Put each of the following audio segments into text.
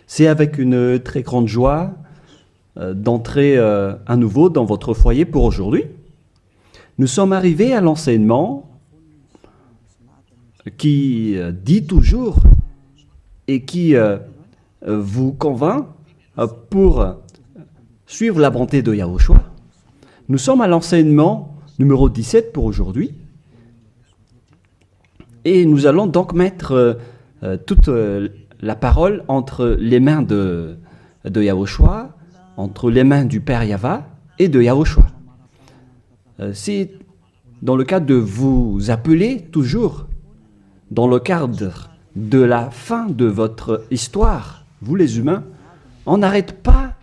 C'est avec une très grande joie d'entrer à nouveau dans votre foyer pour aujourd'hui. Nous sommes arrivés à l'enseignement qui dit toujours et qui vous convainc pour suivre la bonté de Yahushua. Nous sommes à l'enseignement numéro 17 pour aujourd'hui. Et nous allons donc mettre toute la parole entre les mains de Yahushua, entre les mains du Père Yahva et de Yahushua. C'est dans le cadre de vous appeler toujours, dans le cadre de la fin de votre histoire, vous les humains, on n'arrête pas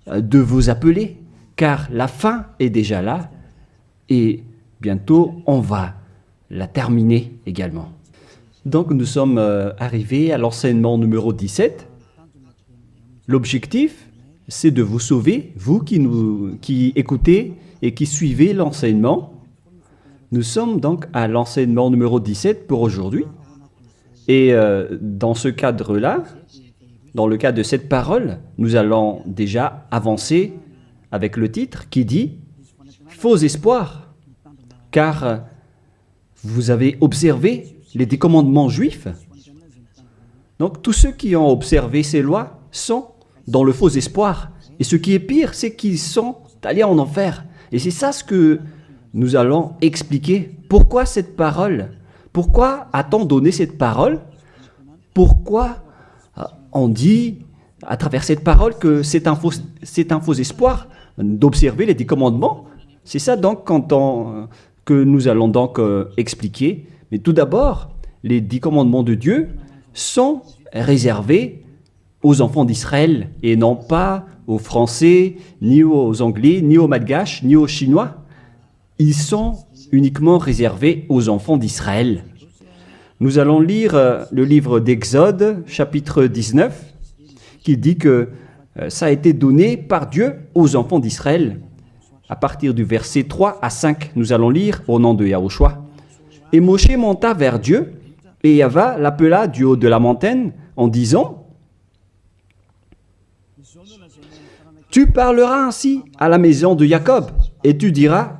de vous appeler, car la fin est déjà là et bientôt on va la terminer également. Donc nous sommes arrivés à l'enseignement numéro 17. L'objectif, c'est de vous sauver, vous qui écoutez et qui suivez l'enseignement. Nous sommes donc à l'enseignement numéro 17 pour aujourd'hui. Et dans ce cadre-là, dans le cadre de cette parole, nous allons déjà avancer avec le titre qui dit « Faux espoir », car vous avez observé les 10 commandements juifs. Donc tous ceux qui ont observé ces lois sont dans le faux espoir. Et ce qui est pire, c'est qu'ils sont allés en enfer. Et c'est ça ce que nous allons expliquer. Pourquoi cette parole? Pourquoi a-t-on donné cette parole? Pourquoi on dit à travers cette parole que c'est un faux espoir d'observer les 10 commandements? C'est ça donc que nous allons donc expliquer. Mais tout d'abord, les 10 commandements de Dieu sont réservés aux enfants d'Israël et non pas aux Français, ni aux Anglais, ni aux Malgaches, ni aux Chinois. Ils sont uniquement réservés aux enfants d'Israël. Nous allons lire le livre d'Exode, chapitre 19, qui dit que ça a été donné par Dieu aux enfants d'Israël. À partir du verset 3 à 5, nous allons lire au nom de Yahushua. Et Moshe monta vers Dieu, et Yahva l'appela du haut de la montagne en disant « Tu parleras ainsi à la maison de Jacob, et tu diras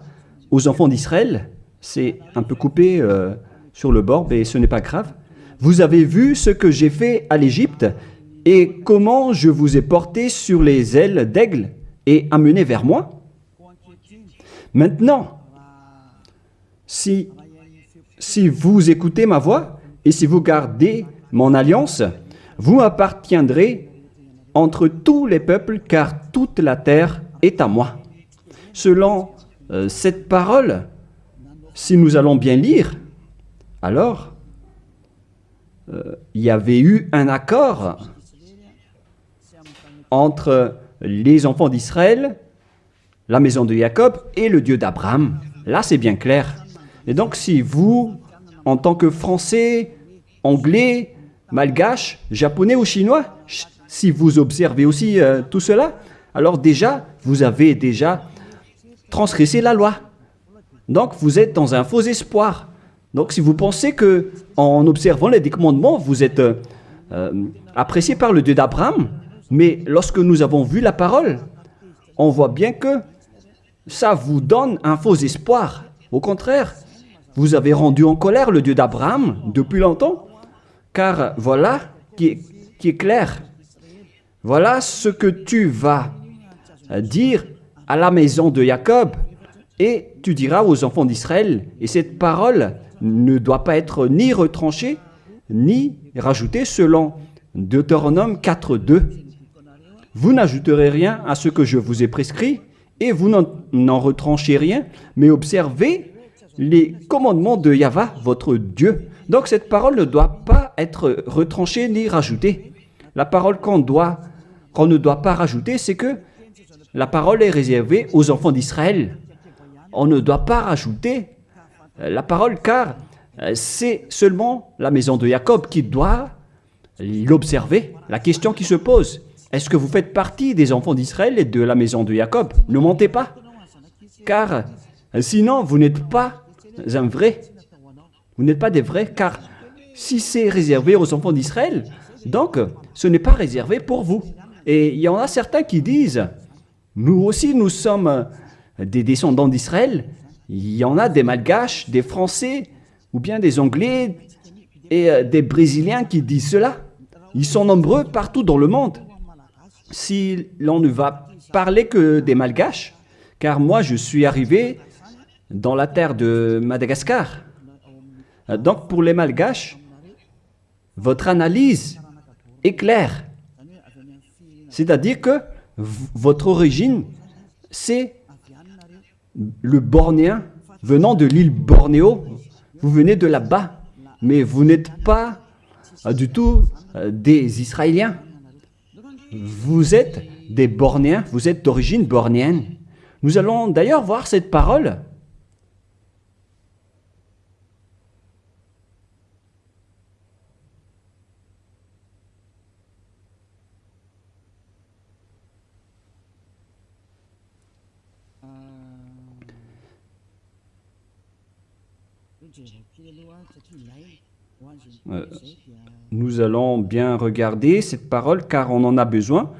aux enfants d'Israël, c'est un peu coupé sur le bord, mais ce n'est pas grave, vous avez vu ce que j'ai fait à l'Égypte, et comment je vous ai porté sur les ailes d'aigle et amené vers moi. Maintenant, si vous écoutez ma voix et si vous gardez mon alliance, vous appartiendrez entre tous les peuples, car toute la terre est à moi. » Selon cette parole, si nous allons bien lire, alors il y avait eu un accord entre les enfants d'Israël, la maison de Jacob et le Dieu d'Abraham. Là, c'est bien clair. Et donc, si vous, en tant que Français, Anglais, Malgache, Japonais ou Chinois, si vous observez aussi tout cela, alors déjà, vous avez déjà transgressé la loi. Donc, vous êtes dans un faux espoir. Donc, si vous pensez que en observant les 10 commandements, vous êtes apprécié par le Dieu d'Abraham, mais lorsque nous avons vu la parole, on voit bien que ça vous donne un faux espoir. Au contraire, vous avez rendu en colère le Dieu d'Abraham depuis longtemps, car voilà qui est clair. Voilà ce que tu vas dire à la maison de Jacob, et tu diras aux enfants d'Israël. Et cette parole ne doit pas être ni retranchée, ni rajoutée selon Deutéronome 4.2. Vous n'ajouterez rien à ce que je vous ai prescrit, et vous n'en retranchez rien, mais observez les commandements de Yahva, votre Dieu. Donc cette parole ne doit pas être retranchée ni rajoutée. La parole qu'on ne doit pas rajouter, c'est que la parole est réservée aux enfants d'Israël. On ne doit pas rajouter la parole, car c'est seulement la maison de Jacob qui doit l'observer. La question qui se pose, est-ce que vous faites partie des enfants d'Israël et de la maison de Jacob? Ne mentez pas, car sinon vous n'êtes pas un vrai. Vous n'êtes pas des vrais, car si c'est réservé aux enfants d'Israël, donc ce n'est pas réservé pour vous. Et il y en a certains qui disent, nous aussi nous sommes des descendants d'Israël. Il y en a des Malgaches, des Français, ou bien des Anglais et des Brésiliens qui disent cela. Ils sont nombreux partout dans le monde. Si l'on ne va parler que des Malgaches, car moi je suis arrivé dans la terre de Madagascar. Donc pour les Malgaches, votre analyse est claire. C'est-à-dire que votre origine, c'est le Bornéen venant de l'île Bornéo. Vous venez de là-bas, mais vous n'êtes pas du tout des Israéliens. Vous êtes des Bornéens, vous êtes d'origine bornéenne. Nous allons d'ailleurs voir cette parole. Nous allons bien regarder cette parole car on en a besoin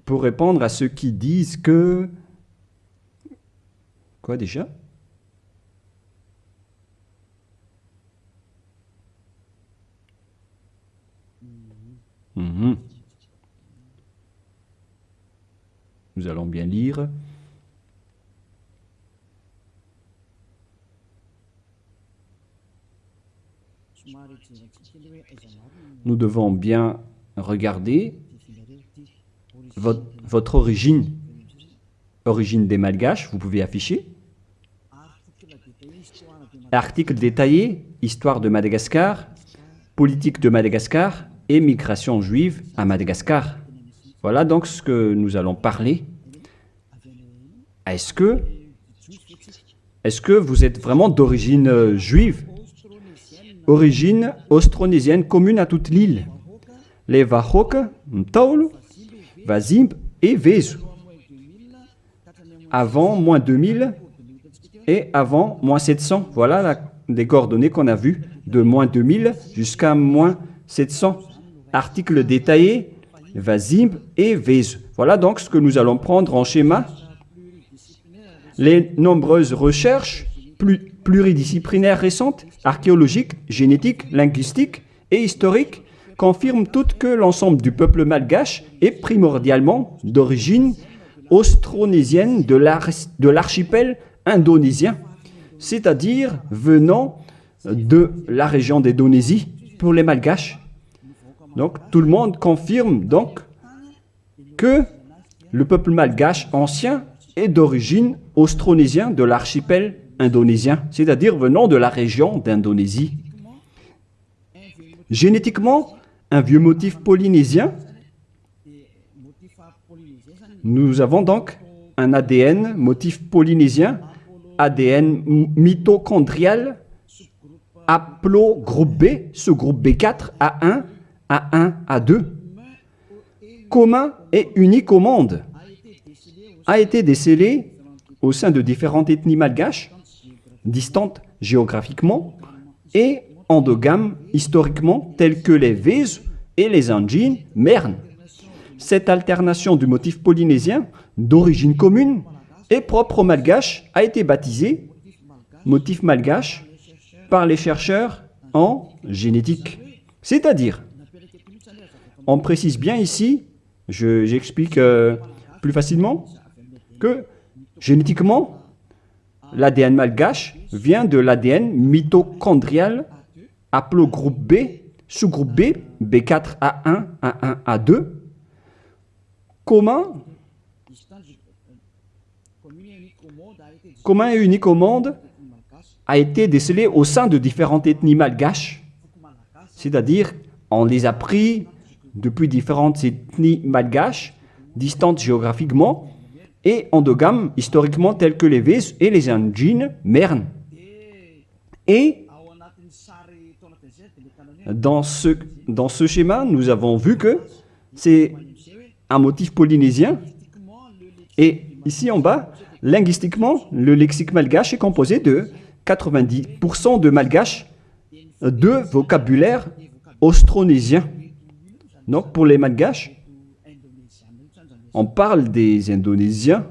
pour répondre à ceux qui disent que... Quoi déjà? Nous allons bien lire. Nous devons bien regarder votre origine des Malgaches, vous pouvez afficher. Article détaillé, histoire de Madagascar, politique de Madagascar et migration juive à Madagascar. Voilà donc ce que nous allons parler. Est-ce que vous êtes vraiment d'origine juive? Origine austronésienne commune à toute l'île. Les Wahok, Mtaulu, Wazimb et Vezu. Avant moins 2000 et avant moins 700. Voilà les coordonnées qu'on a vues de moins 2000 jusqu'à moins 700. Article détaillé, Wazimb et Vezu. Voilà donc ce que nous allons prendre en schéma. Les nombreuses recherches pluridisciplinaires récentes, archéologiques, génétiques, linguistiques et historiques, confirment toutes que l'ensemble du peuple malgache est primordialement d'origine austronésienne de l'archipel indonésien, c'est-à-dire venant de la région d'Indonésie pour les Malgaches. Donc tout le monde confirme donc que le peuple malgache ancien est d'origine austronésienne de l'archipel indonésien, c'est-à-dire venant de la région d'Indonésie. Génétiquement, un vieux motif polynésien. Nous avons donc un ADN motif polynésien, ADN mitochondrial, haplogroupe B, sous-groupe B4, A1, A1, A2, commun et unique au monde, a été décelé au sein de différentes ethnies malgaches, distantes géographiquement et endogames historiquement, telles que les Vezu et les Anjin Mern. Cette alternation du motif polynésien d'origine commune et propre au malgache a été baptisée motif malgache par les chercheurs en génétique. C'est-à-dire, on précise bien ici, j'explique plus facilement, que génétiquement, l'ADN malgache vient de l'ADN mitochondrial haplogroupe B, sous-groupe B, B4, A1, A1, A2, commun et unique au monde, a été décelé au sein de différentes ethnies malgaches, c'est-à-dire on les a pris depuis différentes ethnies malgaches, distantes géographiquement, et endogames historiquement tels que les Vezu et les Anjin Mern. Et dans ce schéma, nous avons vu que c'est un motif polynésien. Et ici en bas, linguistiquement, le lexique malgache est composé de 90% de malgache de vocabulaire austronésien. Donc pour les Malgaches, on parle des Indonésiens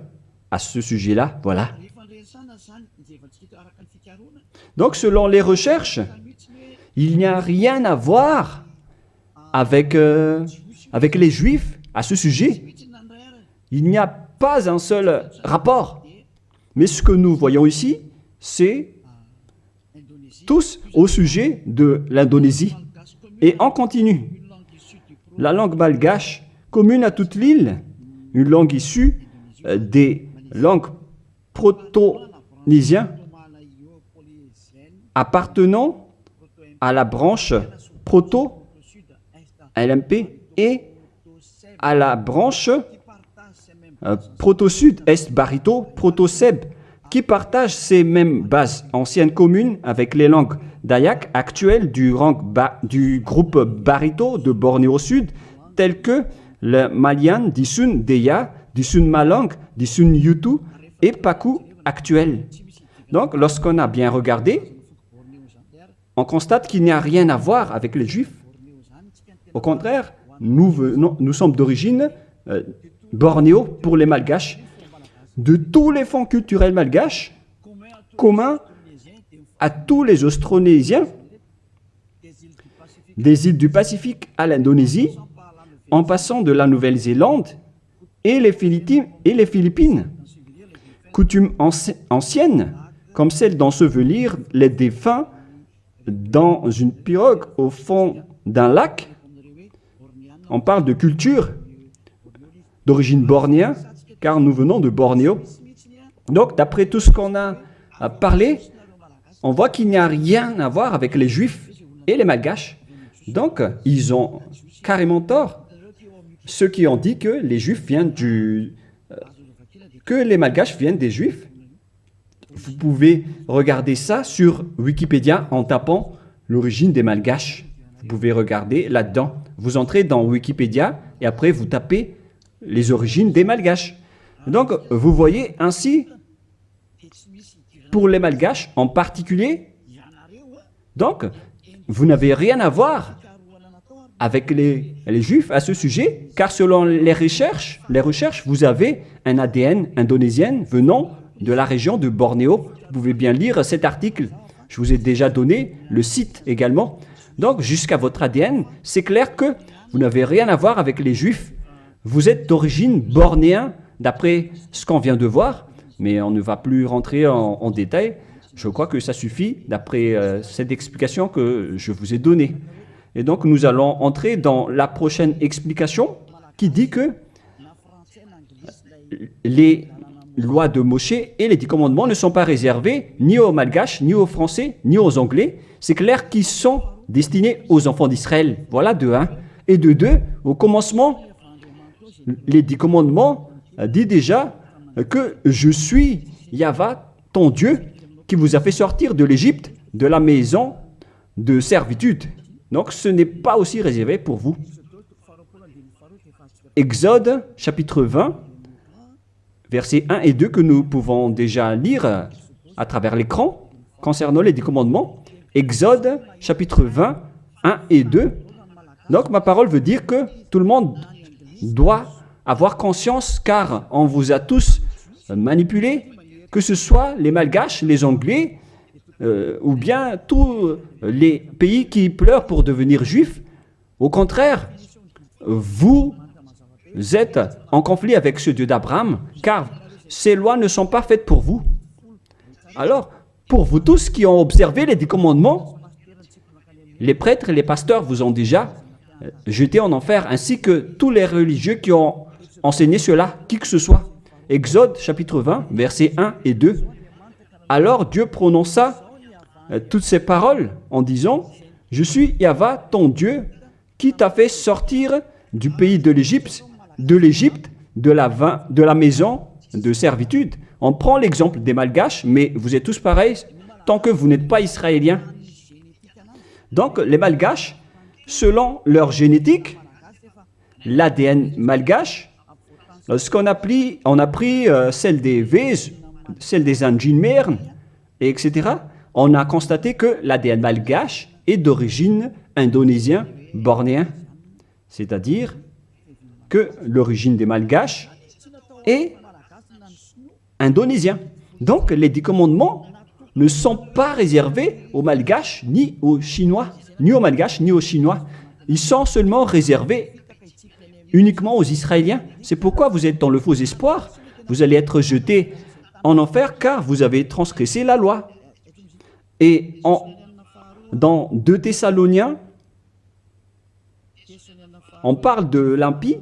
à ce sujet-là, voilà. Donc selon les recherches, il n'y a rien à voir avec les Juifs à ce sujet. Il n'y a pas un seul rapport. Mais ce que nous voyons ici, c'est tous au sujet de l'Indonésie. Et on continue. La langue malgache, commune à toute l'île, une langue issue des langues proto-nésiennes appartenant à la branche proto-LMP et à la branche proto-sud-est barito, proto-seb, qui partagent ces mêmes bases anciennes communes avec les langues dayak actuelles du groupe barito de Bornéo Sud, telles que le Malian, Disun Deya, Disun Malang, Disun Yutu et Paku actuel. Donc, lorsqu'on a bien regardé, on constate qu'il n'y a rien à voir avec les Juifs. Au contraire, nous sommes d'origine bornéo pour les Malgaches. De tous les fonds culturels malgaches, communs à tous les Austronésiens, des îles du Pacifique à l'Indonésie, en passant de la Nouvelle-Zélande et les Philippines. Coutumes anciennes, comme celle d'ensevelir les défunts dans une pirogue au fond d'un lac. On parle de culture d'origine bornéenne, car nous venons de Bornéo. Donc, d'après tout ce qu'on a parlé, on voit qu'il n'y a rien à voir avec les Juifs et les Malgaches. Donc, ils ont carrément tort. Ceux qui ont dit que les Juifs viennent que les Malgaches viennent des Juifs. Vous pouvez regarder ça sur Wikipédia en tapant l'origine des Malgaches. Vous pouvez regarder là-dedans. Vous entrez dans Wikipédia et après vous tapez les origines des Malgaches. Donc, vous voyez ainsi, pour les Malgaches en particulier, donc, vous n'avez rien à voir avec les Juifs à ce sujet, car selon les recherches, vous avez un ADN indonésien venant de la région de Bornéo. Vous pouvez bien lire cet article. Je vous ai déjà donné le site également. Donc, jusqu'à votre ADN, c'est clair que vous n'avez rien à voir avec les Juifs. Vous êtes d'origine bornéenne, d'après ce qu'on vient de voir, mais on ne va plus rentrer en détail. Je crois que ça suffit d'après cette explication que je vous ai donnée. Et donc, nous allons entrer dans la prochaine explication qui dit que les lois de Moshe et les 10 commandements ne sont pas réservés ni aux Malgaches, ni aux Français, ni aux Anglais. C'est clair qu'ils sont destinés aux enfants d'Israël. Voilà de 1. Et de 2, au commencement, les 10 commandements dit déjà que je suis Yahva, ton Dieu, qui vous a fait sortir de l'Égypte, de la maison de servitude. Donc ce n'est pas aussi réservé pour vous. Exode, chapitre 20, versets 1 et 2 que nous pouvons déjà lire à travers l'écran concernant les 10 commandements. Exode, chapitre 20, 1 et 2. Donc ma parole veut dire que tout le monde doit avoir conscience, car on vous a tous manipulés, que ce soit les Malgaches, les Anglais, ou bien tous les pays qui pleurent pour devenir juifs. Au contraire, vous êtes en conflit avec ce Dieu d'Abraham, car ces lois ne sont pas faites pour vous. Alors, pour vous tous qui ont observé les 10 commandements, les prêtres et les pasteurs vous ont déjà jeté en enfer, ainsi que tous les religieux qui ont enseigné cela, qui que ce soit. Exode chapitre 20, versets 1 et 2. Alors Dieu prononça toutes ces paroles en disant « Je suis Yahva, ton Dieu, qui t'a fait sortir du pays de l'Égypte, de la maison de servitude. » On prend l'exemple des Malgaches, mais vous êtes tous pareils tant que vous n'êtes pas israéliens. Donc les Malgaches, selon leur génétique, l'ADN malgache, lorsqu'on a pris celle des Vez, celle des Anjinmern, etc., on a constaté que l'ADN malgache est d'origine indonésien bornéen, c'est-à-dire que l'origine des Malgaches est indonésien. Donc les 10 commandements ne sont pas réservés aux Malgaches ni aux Chinois, ni aux Malgaches ni aux Chinois. Ils sont seulement réservés uniquement aux Israéliens. C'est pourquoi vous êtes dans le faux espoir. Vous allez être jetés en enfer car vous avez transgressé la loi. Et dans 2 Thessaloniens, on parle de l'impie.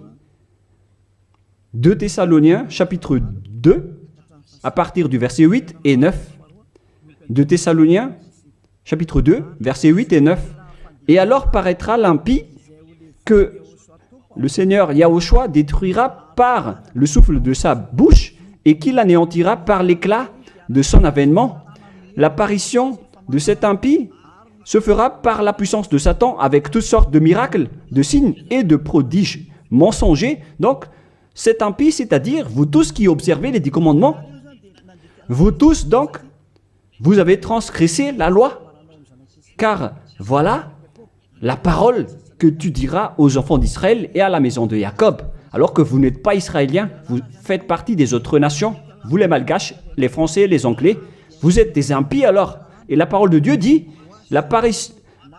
2 Thessaloniens, chapitre 2, à partir du verset 8 et 9. 2 Thessaloniens, chapitre 2, versets 8 et 9. Et alors paraîtra l'impie que le Seigneur Yahushua détruira par le souffle de sa bouche et qu'il anéantira par l'éclat de son avènement. L'apparition de cet impie se fera par la puissance de Satan avec toutes sortes de miracles, de signes et de prodiges mensongers. Donc, cet impie, c'est-à-dire vous tous qui observez les 10 commandements, vous tous donc, vous avez transgressé la loi. Car voilà la parole que tu diras aux enfants d'Israël et à la maison de Jacob. Alors que vous n'êtes pas israéliens, vous faites partie des autres nations. Vous les Malgaches, les Français, les Anglais, vous êtes des impies alors. Et la parole de Dieu dit,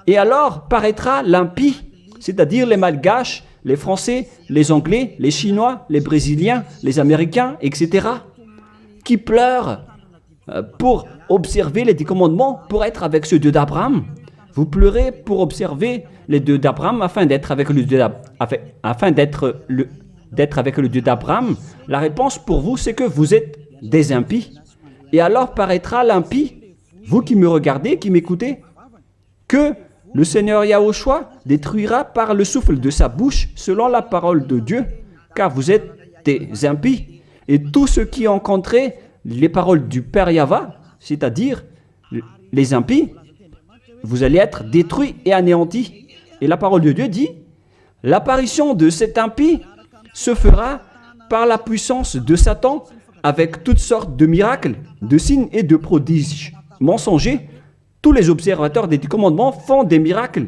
et alors paraîtra l'impie, c'est-à-dire les Malgaches, les Français, les Anglais, les Chinois, les Brésiliens, les Américains, etc., qui pleurent pour observer les 10 commandements, pour être avec ce Dieu d'Abraham. Vous pleurez pour observer les Dieux d'Abraham afin d'être avec le Dieu d'Abraham. La réponse pour vous, c'est que vous êtes des impies. Et alors paraîtra l'impie, vous qui me regardez, qui m'écoutez, que le Seigneur Yahushua détruira par le souffle de sa bouche selon la parole de Dieu, car vous êtes des impies. Et tous ceux qui ont rencontré les paroles du Père Yahva, c'est-à-dire les impies, vous allez être détruits et anéantis. Et la parole de Dieu dit, l'apparition de cet impie se fera par la puissance de Satan avec toutes sortes de miracles, de signes et de prodiges mensongers. Tous les observateurs des 10 commandements font des miracles,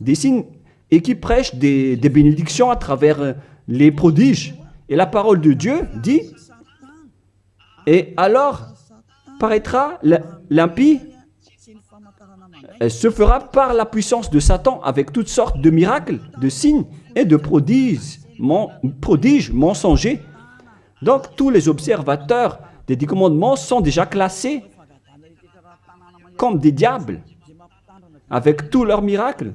des signes et qui prêchent des bénédictions à travers les prodiges. Et la parole de Dieu dit, et alors paraîtra l'impie, elle se fera par la puissance de Satan avec toutes sortes de miracles, de signes et de prodiges mensongers. Donc tous les observateurs des 10 commandements sont déjà classés comme des diables avec tous leurs miracles.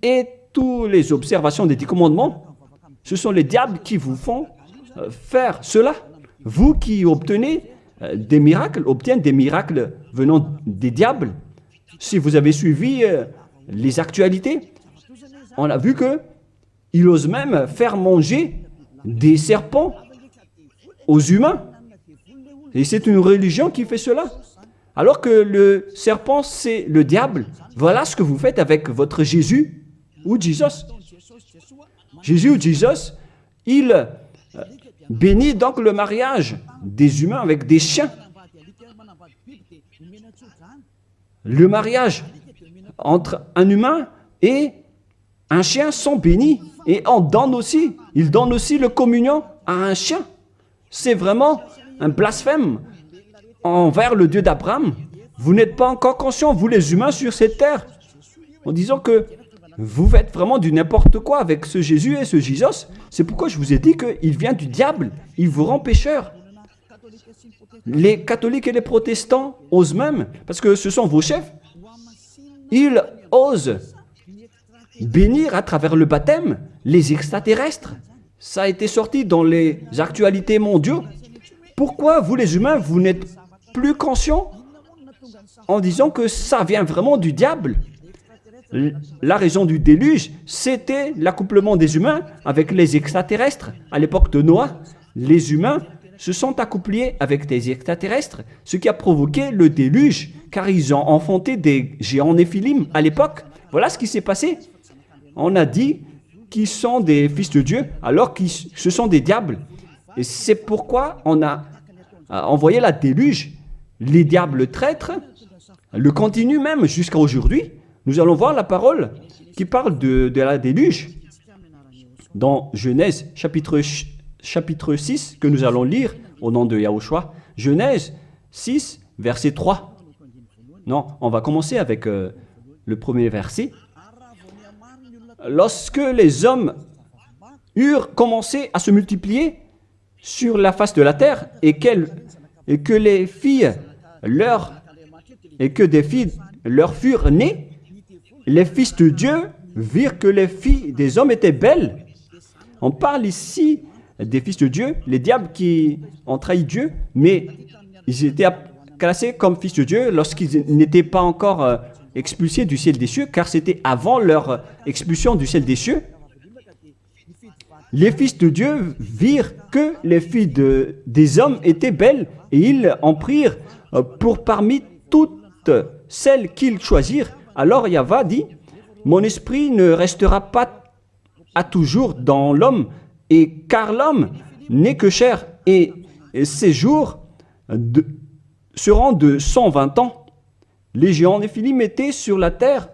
Et toutes les observations des 10 commandements, ce sont les diables qui vous font faire cela. Vous qui obtenez des miracles, obtiennent des miracles venant des diables. Si vous avez suivi les actualités, on a vu qu'il ose même faire manger des serpents aux humains. Et c'est une religion qui fait cela. Alors que le serpent, c'est le diable. Voilà ce que vous faites avec votre Jésus ou Jesus. Jésus ou Jesus, il bénit donc le mariage des humains avec des chiens. Le mariage entre un humain et un chien sont bénis. Et il donne aussi le communion à un chien. C'est vraiment un blasphème envers le Dieu d'Abraham. Vous n'êtes pas encore conscients, vous les humains sur cette terre, en disant que vous faites vraiment du n'importe quoi avec ce Jésus et ce Jesus. C'est pourquoi je vous ai dit qu'il vient du diable. Il vous rend pécheur. Les catholiques et les protestants osent même, parce que ce sont vos chefs, ils osent bénir à travers le baptême les extraterrestres. Ça a été sorti dans les actualités mondiaux. Pourquoi vous les humains, vous n'êtes plus conscients en disant que ça vient vraiment du diable? La raison du déluge, c'était l'accouplement des humains avec les extraterrestres. À l'époque de Noah, les humains se sont accouplés avec des extraterrestres, ce qui a provoqué le déluge, car ils ont enfanté des géants néphilim à l'époque. Voilà ce qui s'est passé. On a dit qu'ils sont des fils de Dieu, alors que ce sont des diables. Et c'est pourquoi on a envoyé la déluge. Les diables traîtres le continuent même jusqu'à aujourd'hui. Nous allons voir la parole qui parle de la déluge dans Genèse chapitre 6 que nous allons lire au nom de Yahushua. Genèse 6, verset 3. Non, on va commencer avec le premier verset. Lorsque les hommes eurent commencé à se multiplier sur la face de la terre et que des filles leur furent nées, les fils de Dieu virent que les filles des hommes étaient belles. On parle ici des fils de Dieu, les diables qui ont trahi Dieu, mais ils étaient classés comme fils de Dieu lorsqu'ils n'étaient pas encore expulsés du ciel des cieux, car c'était avant leur expulsion du ciel des cieux. Les fils de Dieu virent que les filles des hommes étaient belles, et ils en prirent pour parmi toutes celles qu'ils choisirent. Alors Yahva dit, « Mon esprit ne restera pas à toujours dans l'homme, et car l'homme n'est que chair, et ses jours seront de 120 ans. » Les géants Néphilim étaient sur la terre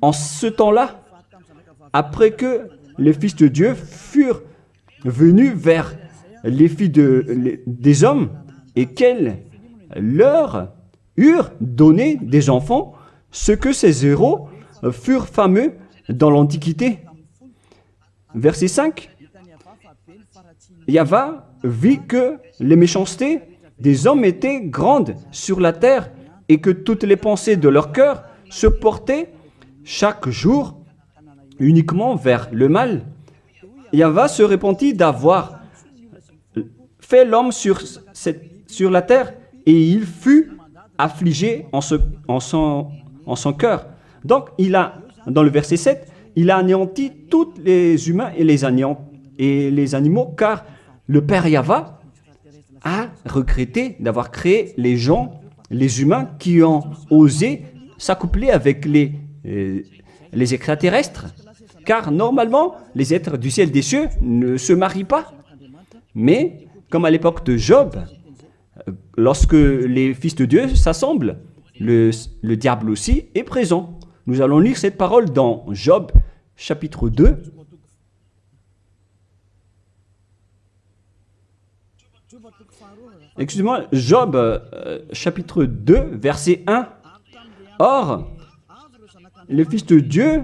en ce temps-là, après que les fils de Dieu furent venus vers les filles des hommes et qu'elles leur eurent donné des enfants, ce que ces héros furent fameux dans l'Antiquité. Verset 5. Yahva vit que les méchancetés des hommes étaient grandes sur la terre et que toutes les pensées de leur cœur se portaient chaque jour uniquement vers le mal. Yahva se repentit d'avoir fait l'homme sur la terre et il fut affligé en son cœur. Donc, dans le verset 7, il a anéanti tous les humains et les animaux, car le Père Yahva a regretté d'avoir créé les gens, les humains qui ont osé s'accoupler avec les extraterrestres. Car normalement, les êtres du ciel des cieux ne se marient pas. Mais, comme à l'époque de Job, lorsque les fils de Dieu s'assemblent, le diable aussi est présent. Nous allons lire cette parole dans Job, chapitre 2. Excusez-moi, Job, chapitre 2, verset 1. Or, les fils de Dieu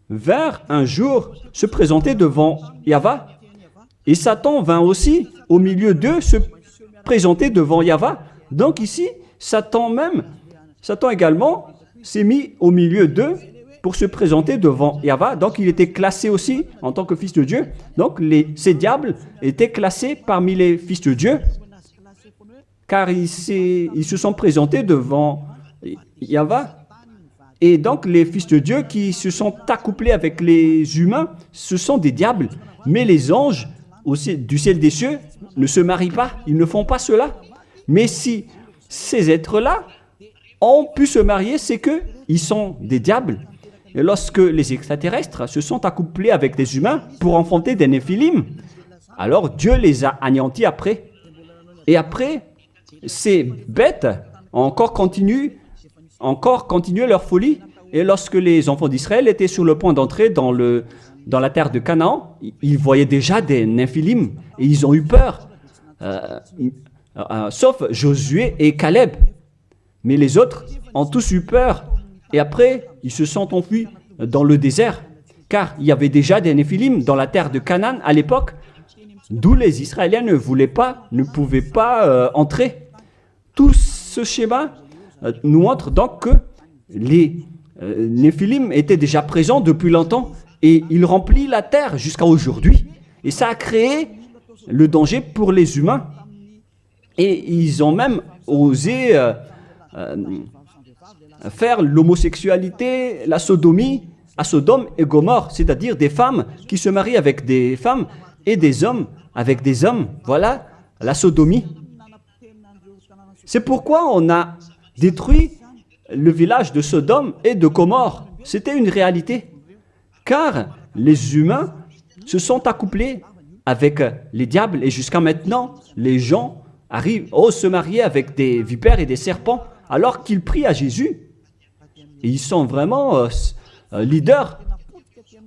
vinrent un jour se présenter devant Yahva, et Satan vint aussi au milieu d'eux se présenter devant Yahva. Donc ici, Satan également s'est mis au milieu d'eux pour se présenter devant Yahva. Donc il était classé aussi en tant que fils de Dieu. Donc ces diables étaient classés parmi les fils de Dieu, car ils se sont présentés devant Yahva. Et donc les fils de Dieu qui se sont accouplés avec les humains, ce sont des diables. Mais les anges aussi, du ciel des cieux ne se marient pas, ils ne font pas cela. Mais si ces êtres-là ont pu se marier, c'est qu'ils sont des diables. Et lorsque les extraterrestres se sont accouplés avec des humains pour enfanter des Néphilim, alors Dieu les a anéantis après. Et après, ces bêtes ont encore continué leur folie. Et lorsque les enfants d'Israël étaient sur le point d'entrer dans la terre de Canaan, ils voyaient déjà des Néphilim et ils ont eu peur, sauf Josué et Caleb. Mais les autres ont tous eu peur et après ils se sont enfuis dans le désert, car il y avait déjà des Néphilim dans la terre de Canaan à l'époque, d'où les Israéliens ne pouvaient pas entrer. Tout ce schéma nous montre donc que les Néphilim étaient déjà présents depuis longtemps et ils remplissent la terre jusqu'à aujourd'hui. Et ça a créé le danger pour les humains. Et ils ont même osé faire l'homosexualité, la sodomie à Sodome et Gomorrhe, c'est-à-dire des femmes qui se marient avec des femmes et des hommes avec des hommes. Voilà la sodomie. C'est pourquoi on a détruit le village de Sodome et de Gomorrhe. C'était une réalité. Car les humains se sont accouplés avec les diables et jusqu'à maintenant, les gens osent se marier avec des vipères et des serpents alors qu'ils prient à Jésus. Et ils sont vraiment leaders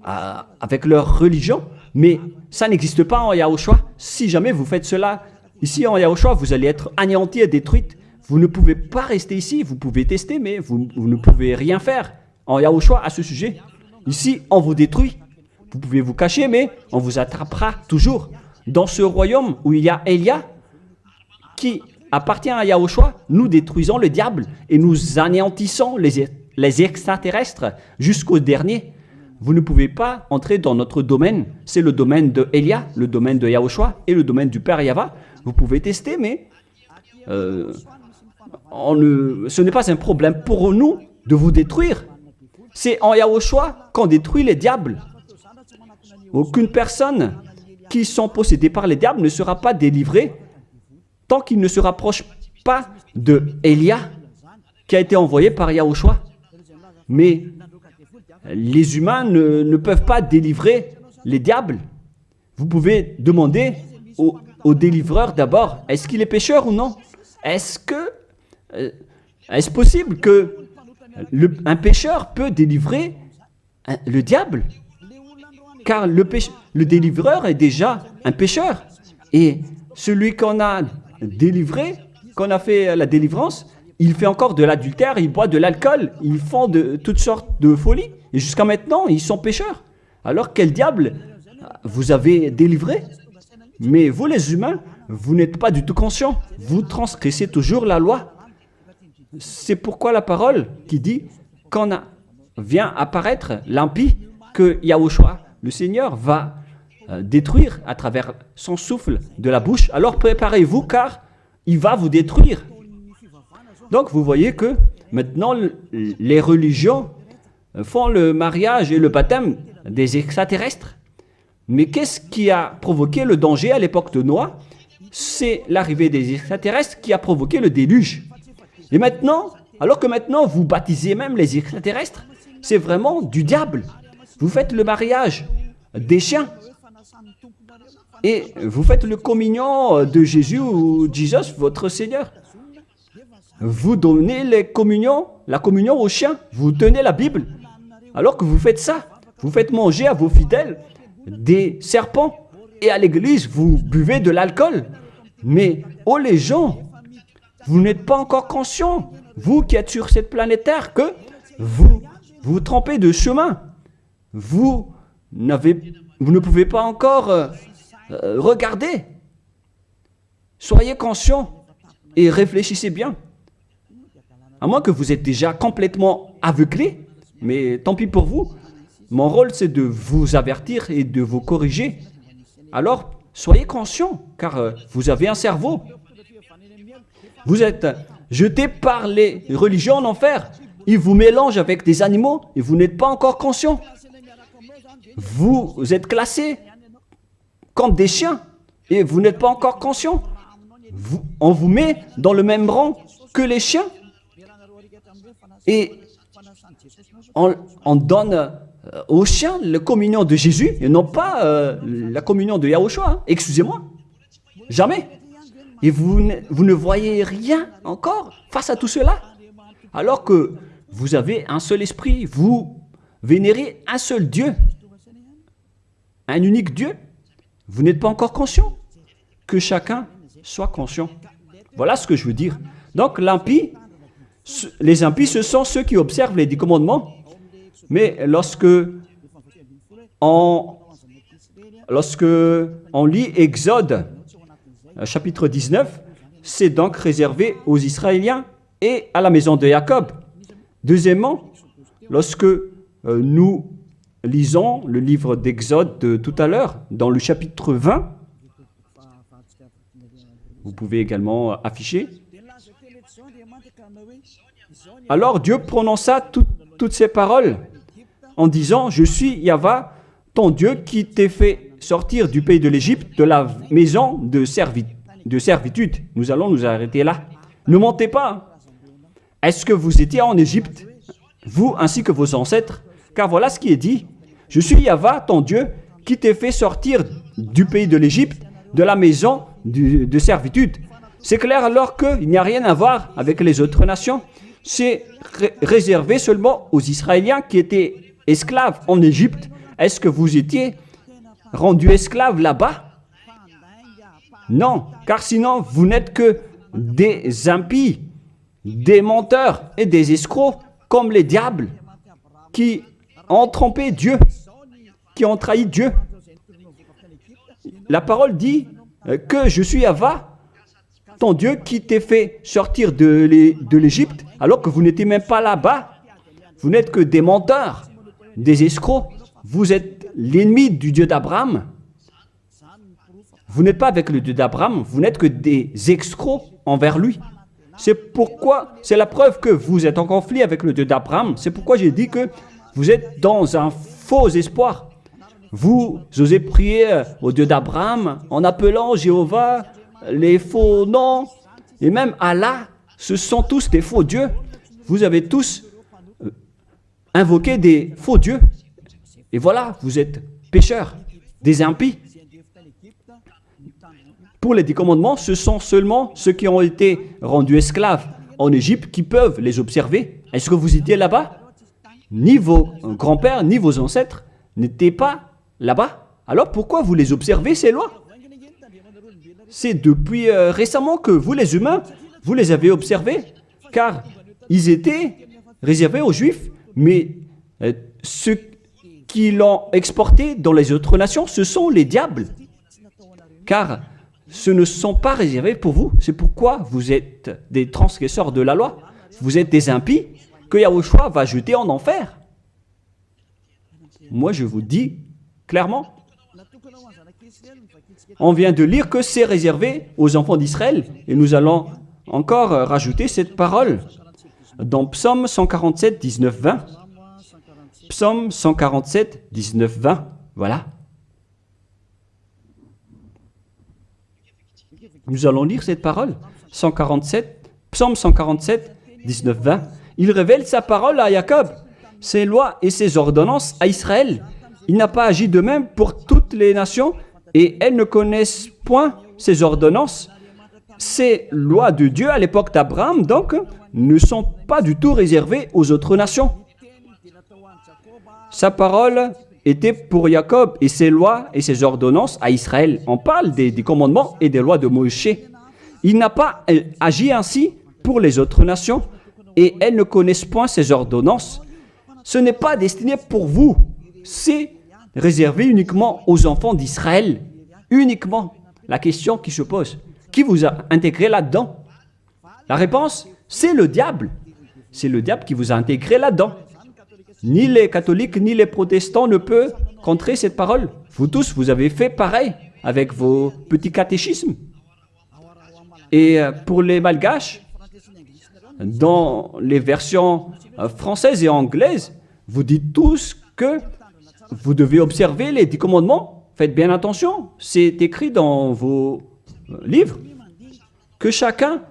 avec leur religion. Mais ça n'existe pas en Yahushua. Si jamais vous faites cela ici en Yahushua, vous allez être anéantis et détruits. Vous ne pouvez pas rester ici. Vous pouvez tester, mais vous ne pouvez rien faire en Yahushua à ce sujet. Ici, on vous détruit. Vous pouvez vous cacher, mais on vous attrapera toujours. Dans ce royaume où il y a Elia, qui appartient à Yahushua, nous détruisons le diable et nous anéantissons les extraterrestres jusqu'au dernier. Vous ne pouvez pas entrer dans notre domaine. C'est le domaine de Elia, le domaine de Yahushua et le domaine du Père Yahva. Vous pouvez tester, mais ce n'est pas un problème pour nous de vous détruire. C'est en Yahushua qu'on détruit les diables. Aucune personne qui sont possédées par les diables ne sera pas délivrée tant qu'il ne se rapproche pas de Elia qui a été envoyé par Yahushua. Mais les humains ne peuvent pas délivrer les diables. Vous pouvez demander au délivreur d'abord, est-ce qu'il est pécheur ou non? Est-ce possible que un pécheur peut délivrer le diable? Car le délivreur est déjà un pécheur. Et celui qu'on a délivré, qu'on a fait la délivrance, il fait encore de l'adultère, il boit de l'alcool, ils font de toutes sortes de folies. Et jusqu'à maintenant, ils sont pécheurs. Alors quel diable vous avez délivré? Mais vous les humains, vous n'êtes pas du tout conscients. Vous transgressez toujours la loi. C'est pourquoi la parole qui dit quand vient apparaître l'impie que Yahushua, le Seigneur, va détruire à travers son souffle de la bouche. Alors préparez-vous car il va vous détruire. Donc vous voyez que maintenant les religions font le mariage et le baptême des extraterrestres. Mais qu'est-ce qui a provoqué le danger à l'époque de Noé? C'est l'arrivée des extraterrestres qui a provoqué le déluge. Et maintenant, alors que maintenant vous baptisez même les extraterrestres, c'est vraiment du diable. Vous faites le mariage des chiens. Et vous faites le communion de Jésus ou Jesus, votre Seigneur. Vous donnez la communion aux chiens. Vous tenez la Bible. Alors que vous faites ça, vous faites manger à vos fidèles des serpents. Et à l'église, vous buvez de l'alcool. Mais, oh les gens, vous n'êtes pas encore conscients, vous qui êtes sur cette planète Terre, que vous trompez de chemin. Vous ne pouvez pas encore regarder. Soyez conscients et réfléchissez bien. À moins que vous êtes déjà complètement aveuglé, mais tant pis pour vous. Mon rôle, c'est de vous avertir et de vous corriger. Alors, soyez conscients, car vous avez un cerveau. Vous êtes jetés par les religions en enfer. Ils vous mélangent avec des animaux et vous n'êtes pas encore conscients. Vous êtes classés comme des chiens et vous n'êtes pas encore conscients. On vous met dans le même rang que les chiens. Et on donne aux chiens la communion de Jésus et non pas la communion de Yahushua. Excusez-moi. Jamais. Et vous ne voyez rien encore face à tout cela. Alors que vous avez un seul esprit, vous vénérez un seul Dieu, un unique Dieu. Vous n'êtes pas encore conscient. Que chacun soit conscient. Voilà ce que je veux dire. Donc les impies, ce sont ceux qui observent les 10 commandements. Mais lorsque on lit Exode, chapitre 19, c'est donc réservé aux Israéliens et à la maison de Jacob. Deuxièmement, lorsque nous lisons le livre d'Exode de tout à l'heure, dans le chapitre 20, vous pouvez également afficher. Alors Dieu prononça toutes ces paroles en disant « Je suis Yahva, ton Dieu qui t'ai fait sortir du pays de l'Égypte, de la maison de servitude. » Nous allons nous arrêter là. Ne montez pas. Est-ce que vous étiez en Égypte, vous ainsi que vos ancêtres? Car voilà ce qui est dit. « Je suis Yahva, ton Dieu, qui t'ai fait sortir du pays de l'Égypte, de la maison de servitude. » C'est clair alors qu'il n'y a rien à voir avec les autres nations. c'est réservé seulement aux Israéliens qui étaient esclaves en Égypte. Est-ce que vous étiez rendus esclaves là-bas? Non, car sinon vous n'êtes que des impies, des menteurs et des escrocs comme les diables qui ont trompé Dieu, qui ont trahi Dieu. La parole dit que je suis Yahva, ton Dieu qui t'ai fait sortir de l'Égypte alors que vous n'étiez même pas là-bas. Vous n'êtes que des menteurs, des escrocs. Vous êtes l'ennemi du Dieu d'Abraham. Vous n'êtes pas avec le Dieu d'Abraham, vous n'êtes que des escrocs envers lui. C'est pourquoi, c'est la preuve que vous êtes en conflit avec le Dieu d'Abraham. C'est pourquoi j'ai dit que vous êtes dans un faux espoir. Vous osez prier au Dieu d'Abraham en appelant Jéhovah les faux noms. Et même Allah, ce sont tous des faux dieux. Vous avez tous invoqué des faux dieux. Et voilà, vous êtes pécheurs, des impies. Pour les 10 commandements, ce sont seulement ceux qui ont été rendus esclaves en Égypte qui peuvent les observer. Est-ce que vous étiez là-bas? Ni vos grands-pères, ni vos ancêtres n'étaient pas là-bas. Alors pourquoi vous les observez, ces lois? C'est depuis récemment que vous, les humains, vous les avez observés, car ils étaient réservés aux Juifs, mais ceux qui l'ont exporté dans les autres nations, ce sont les diables. Car ce ne sont pas réservés pour vous. C'est pourquoi vous êtes des transgresseurs de la loi. Vous êtes des impies que Yahushua va jeter en enfer. Moi, je vous dis clairement, on vient de lire que c'est réservé aux enfants d'Israël. Et nous allons encore rajouter cette parole dans Psaume 147, 19, 20. Psaume 147, 19, 20. Voilà. Nous allons lire cette parole. Psaume 147, 19, 20. Il révèle sa parole à Jacob, ses lois et ses ordonnances à Israël. Il n'a pas agi de même pour toutes les nations et elles ne connaissent point ses ordonnances. Ces lois de Dieu à l'époque d'Abraham, donc, ne sont pas du tout réservées aux autres nations. Sa parole était pour Jacob et ses lois et ses ordonnances à Israël. On parle des commandements et des lois de Moïse. Il n'a pas agi ainsi pour les autres nations et elles ne connaissent point ses ordonnances. Ce n'est pas destiné pour vous, c'est réservé uniquement aux enfants d'Israël. Uniquement. La question qui se pose, qui vous a intégré là-dedans? La réponse, c'est le diable. C'est le diable qui vous a intégré là-dedans. Ni les catholiques, ni les protestants ne peuvent contrer cette parole. Vous tous, vous avez fait pareil avec vos petits catéchismes. Et pour les malgaches, dans les versions françaises et anglaises, vous dites tous que vous devez observer les 10 commandements. Faites bien attention, c'est écrit dans vos livres. Que chacun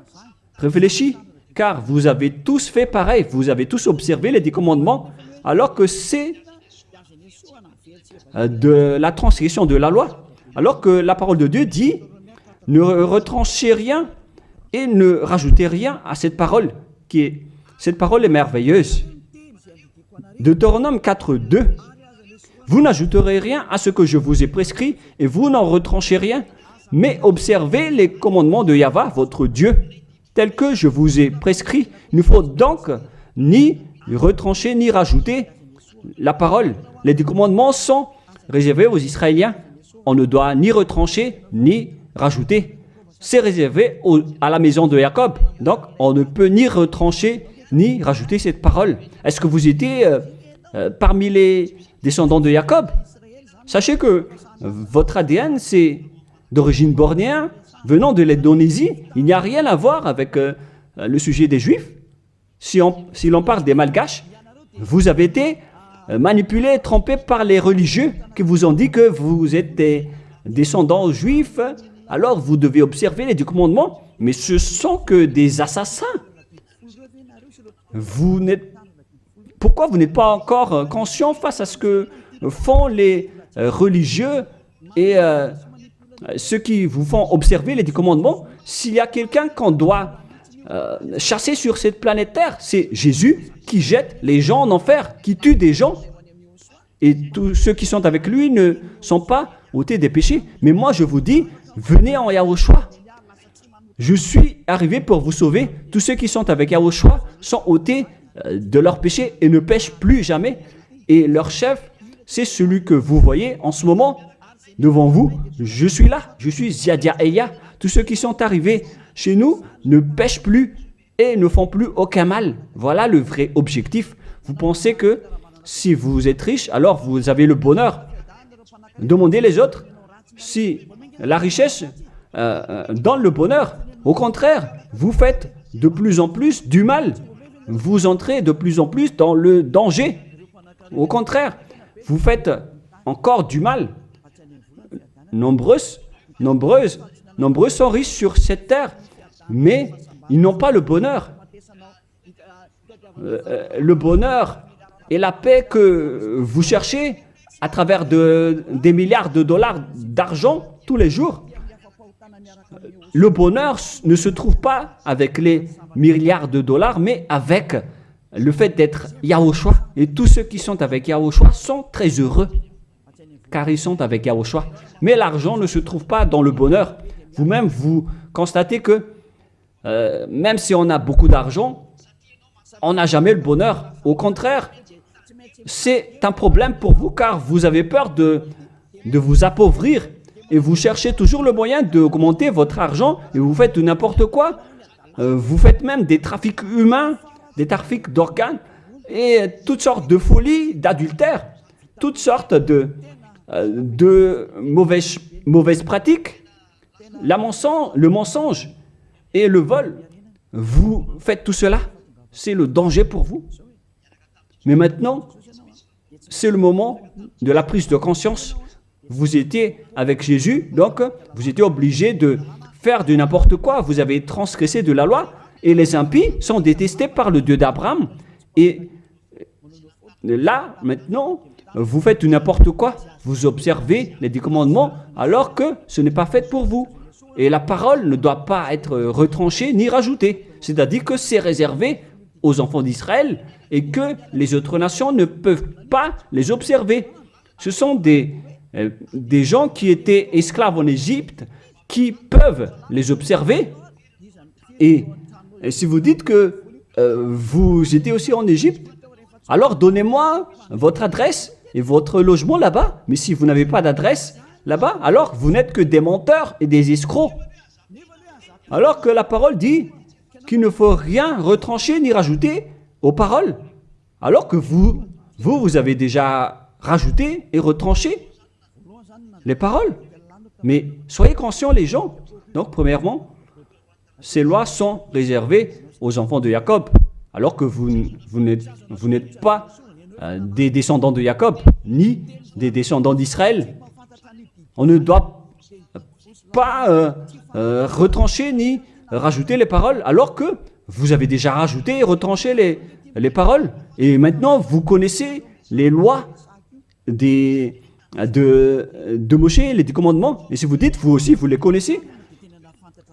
réfléchit, car vous avez tous fait pareil. Vous avez tous observé les 10 commandements, alors que c'est de la transgression de la loi. Alors que la parole de Dieu dit, ne retranchez rien et ne rajoutez rien à cette parole. Cette parole est merveilleuse. Deutéronome 4, 2. Vous n'ajouterez rien à ce que je vous ai prescrit et vous n'en retranchez rien, mais observez les commandements de Yahva, votre Dieu, tels que je vous ai prescrits. Il ne faut donc ni retrancher ni rajouter la parole. Les 10 commandements sont réservés aux Israéliens. On ne doit ni retrancher ni rajouter. C'est réservé à la maison de Jacob. Donc, on ne peut ni retrancher ni rajouter cette parole. Est-ce que vous étiez parmi les descendants de Jacob? Sachez que votre ADN, c'est d'origine bornéenne, venant de l'Indonésie. Il n'y a rien à voir avec le sujet des Juifs. Si l'on parle des Malgaches, vous avez été manipulés, trompés par les religieux qui vous ont dit que vous êtes des descendants juifs. Alors vous devez observer les 10 commandements, mais ce sont que des assassins. Pourquoi vous n'êtes pas encore conscient face à ce que font les religieux et ceux qui vous font observer les 10 commandements? S'il y a quelqu'un qu'on doit chassés sur cette planète Terre. C'est Jésus qui jette les gens en enfer, qui tue des gens. Et tous ceux qui sont avec lui ne sont pas ôtés des péchés. Mais moi, je vous dis, venez en Yahushua. Je suis arrivé pour vous sauver. Tous ceux qui sont avec Yahushua sont ôtés de leurs péchés et ne pêchent plus jamais. Et leur chef, c'est celui que vous voyez en ce moment devant vous. Je suis là, je suis Ziadia Eya. Tous ceux qui sont arrivés chez nous ne pêchent plus et ne font plus aucun mal. Voilà le vrai objectif. Vous pensez que si vous êtes riche, alors vous avez le bonheur. Demandez les autres si la richesse donne le bonheur. Au contraire, vous faites de plus en plus du mal. Vous entrez de plus en plus dans le danger. Au contraire, vous faites encore du mal. Nombreux sont riches sur cette terre, mais ils n'ont pas le bonheur. Le bonheur et la paix que vous cherchez à travers des milliards de dollars d'argent tous les jours. Le bonheur ne se trouve pas avec les milliards de dollars, mais avec le fait d'être Yahushua. Et tous ceux qui sont avec Yahushua sont très heureux, car ils sont avec Yahushua. Mais l'argent ne se trouve pas dans le bonheur. Vous-même, vous constatez que même si on a beaucoup d'argent, on n'a jamais le bonheur. Au contraire, c'est un problème pour vous, car vous avez peur de vous appauvrir. Et vous cherchez toujours le moyen d'augmenter votre argent et vous faites n'importe quoi. Vous faites même des trafics humains, des trafics d'organes et toutes sortes de folies, d'adultère, toutes sortes de mauvaises pratiques. Le mensonge et le vol. Vous faites tout cela. C'est le danger pour vous. Mais maintenant, c'est le moment de la prise de conscience. Vous étiez avec Jésus, donc vous étiez obligé de faire de n'importe quoi. Vous avez transgressé de la loi et les impies sont détestés par le Dieu d'Abraham. Et là, maintenant, vous faites n'importe quoi. Vous observez les 10 commandements alors que ce n'est pas fait pour vous. Et la parole ne doit pas être retranchée ni rajoutée. C'est-à-dire que c'est réservé aux enfants d'Israël et que les autres nations ne peuvent pas les observer. Ce sont des gens qui étaient esclaves en Égypte qui peuvent les observer. Et si vous dites que vous étiez aussi en Égypte, alors donnez-moi votre adresse et votre logement là-bas. Mais si vous n'avez pas d'adresse là-bas, alors vous n'êtes que des menteurs et des escrocs. Alors que la parole dit qu'il ne faut rien retrancher ni rajouter aux paroles. Alors que vous avez déjà rajouté et retranché les paroles. Mais soyez conscients les gens. Donc premièrement, ces lois sont réservées aux enfants de Jacob. Alors que vous n'êtes pas des descendants de Jacob, ni des descendants d'Israël. On ne doit pas retrancher ni rajouter les paroles, alors que vous avez déjà rajouté et retranché les paroles. Et maintenant, vous connaissez les lois de Moshe, les 10 commandements. Et si vous dites, vous aussi, vous les connaissez.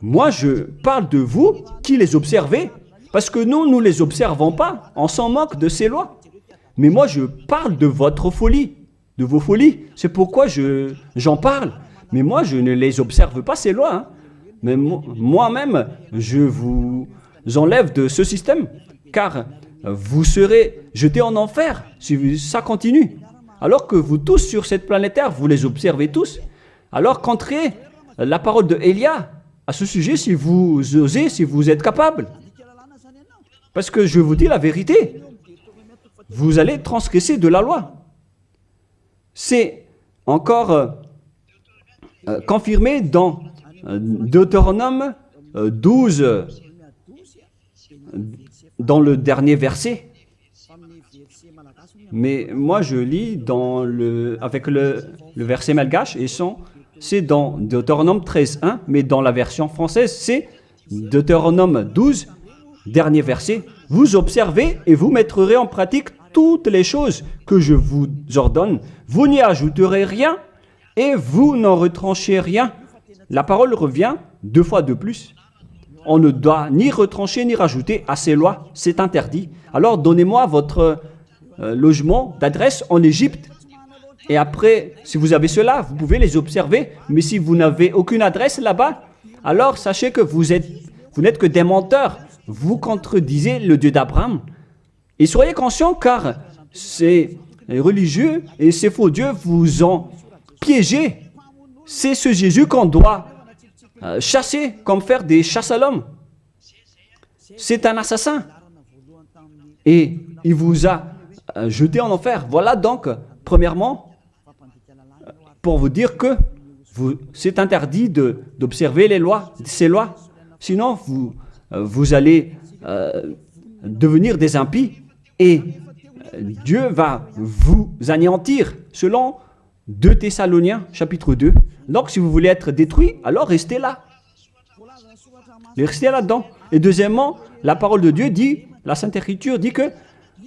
Moi, je parle de vous qui les observez, parce que nous ne les observons pas. On s'en moque de ces lois. Mais moi, je parle de votre folie, de vos folies. C'est pourquoi j'en parle. Mais moi, je ne les observe pas, ces lois. Hein. Mais moi-même, je vous enlève de ce système, car vous serez jetés en enfer si ça continue. Alors que vous tous sur cette planète Terre, vous les observez tous. Alors qu'entrez la parole de Élia à ce sujet si vous osez, si vous êtes capable. Parce que je vous dis la vérité, vous allez transgresser de la loi. C'est encore confirmé dans Deutéronome 12, dans le dernier verset. Mais moi je lis avec le verset malgache et c'est dans Deutéronome 13.1, mais dans la version française c'est Deutéronome 12, dernier verset. Vous observez et vous mettrez en pratique toutes les choses que je vous ordonne. Vous n'y ajouterez rien et vous n'en retranchez rien. La parole revient 2 fois de plus. on ne doit ni retrancher ni rajouter à ces lois. C'est interdit. Alors donnez-moi votre logement d'adresse en Égypte. Et après, si vous avez cela, vous pouvez les observer. Mais si vous n'avez aucune adresse là-bas, alors sachez que vous n'êtes que des menteurs. Vous contredisez le Dieu d'Abraham. Et soyez conscients car ces religieux et ces faux dieux vous ont piégé. C'est ce Jésus qu'on doit chasser, comme faire des chasses à l'homme. C'est un assassin. Et il vous a jeté en enfer. Voilà donc, premièrement, pour vous dire que c'est interdit d'observer ces lois. Sinon, vous allez devenir des impies et Dieu va vous anéantir selon 2 Thessaloniciens chapitre 2. Donc si vous voulez être détruit, alors restez là. Restez là-dedans. Et deuxièmement, la parole de Dieu dit, la Sainte Écriture dit que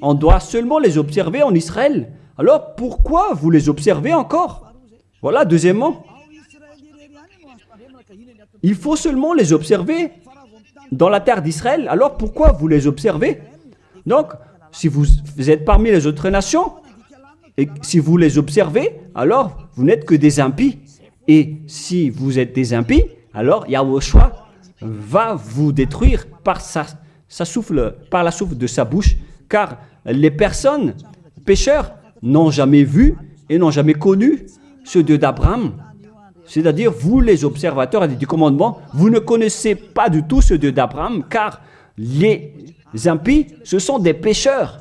on doit seulement les observer en Israël. Alors pourquoi vous les observez encore? Voilà, deuxièmement. Il faut seulement les observer dans la terre d'Israël. Alors pourquoi vous les observez? Donc, si vous êtes parmi les autres nations, et si vous les observez, alors vous n'êtes que des impies. Et si vous êtes des impies, alors Yahushua va vous détruire par la souffle de sa bouche, car les personnes pécheurs n'ont jamais vu et n'ont jamais connu ce Dieu d'Abraham. C'est-à-dire, vous les observateurs du commandement, vous ne connaissez pas du tout ce Dieu d'Abraham, car les impies, ce sont des pécheurs.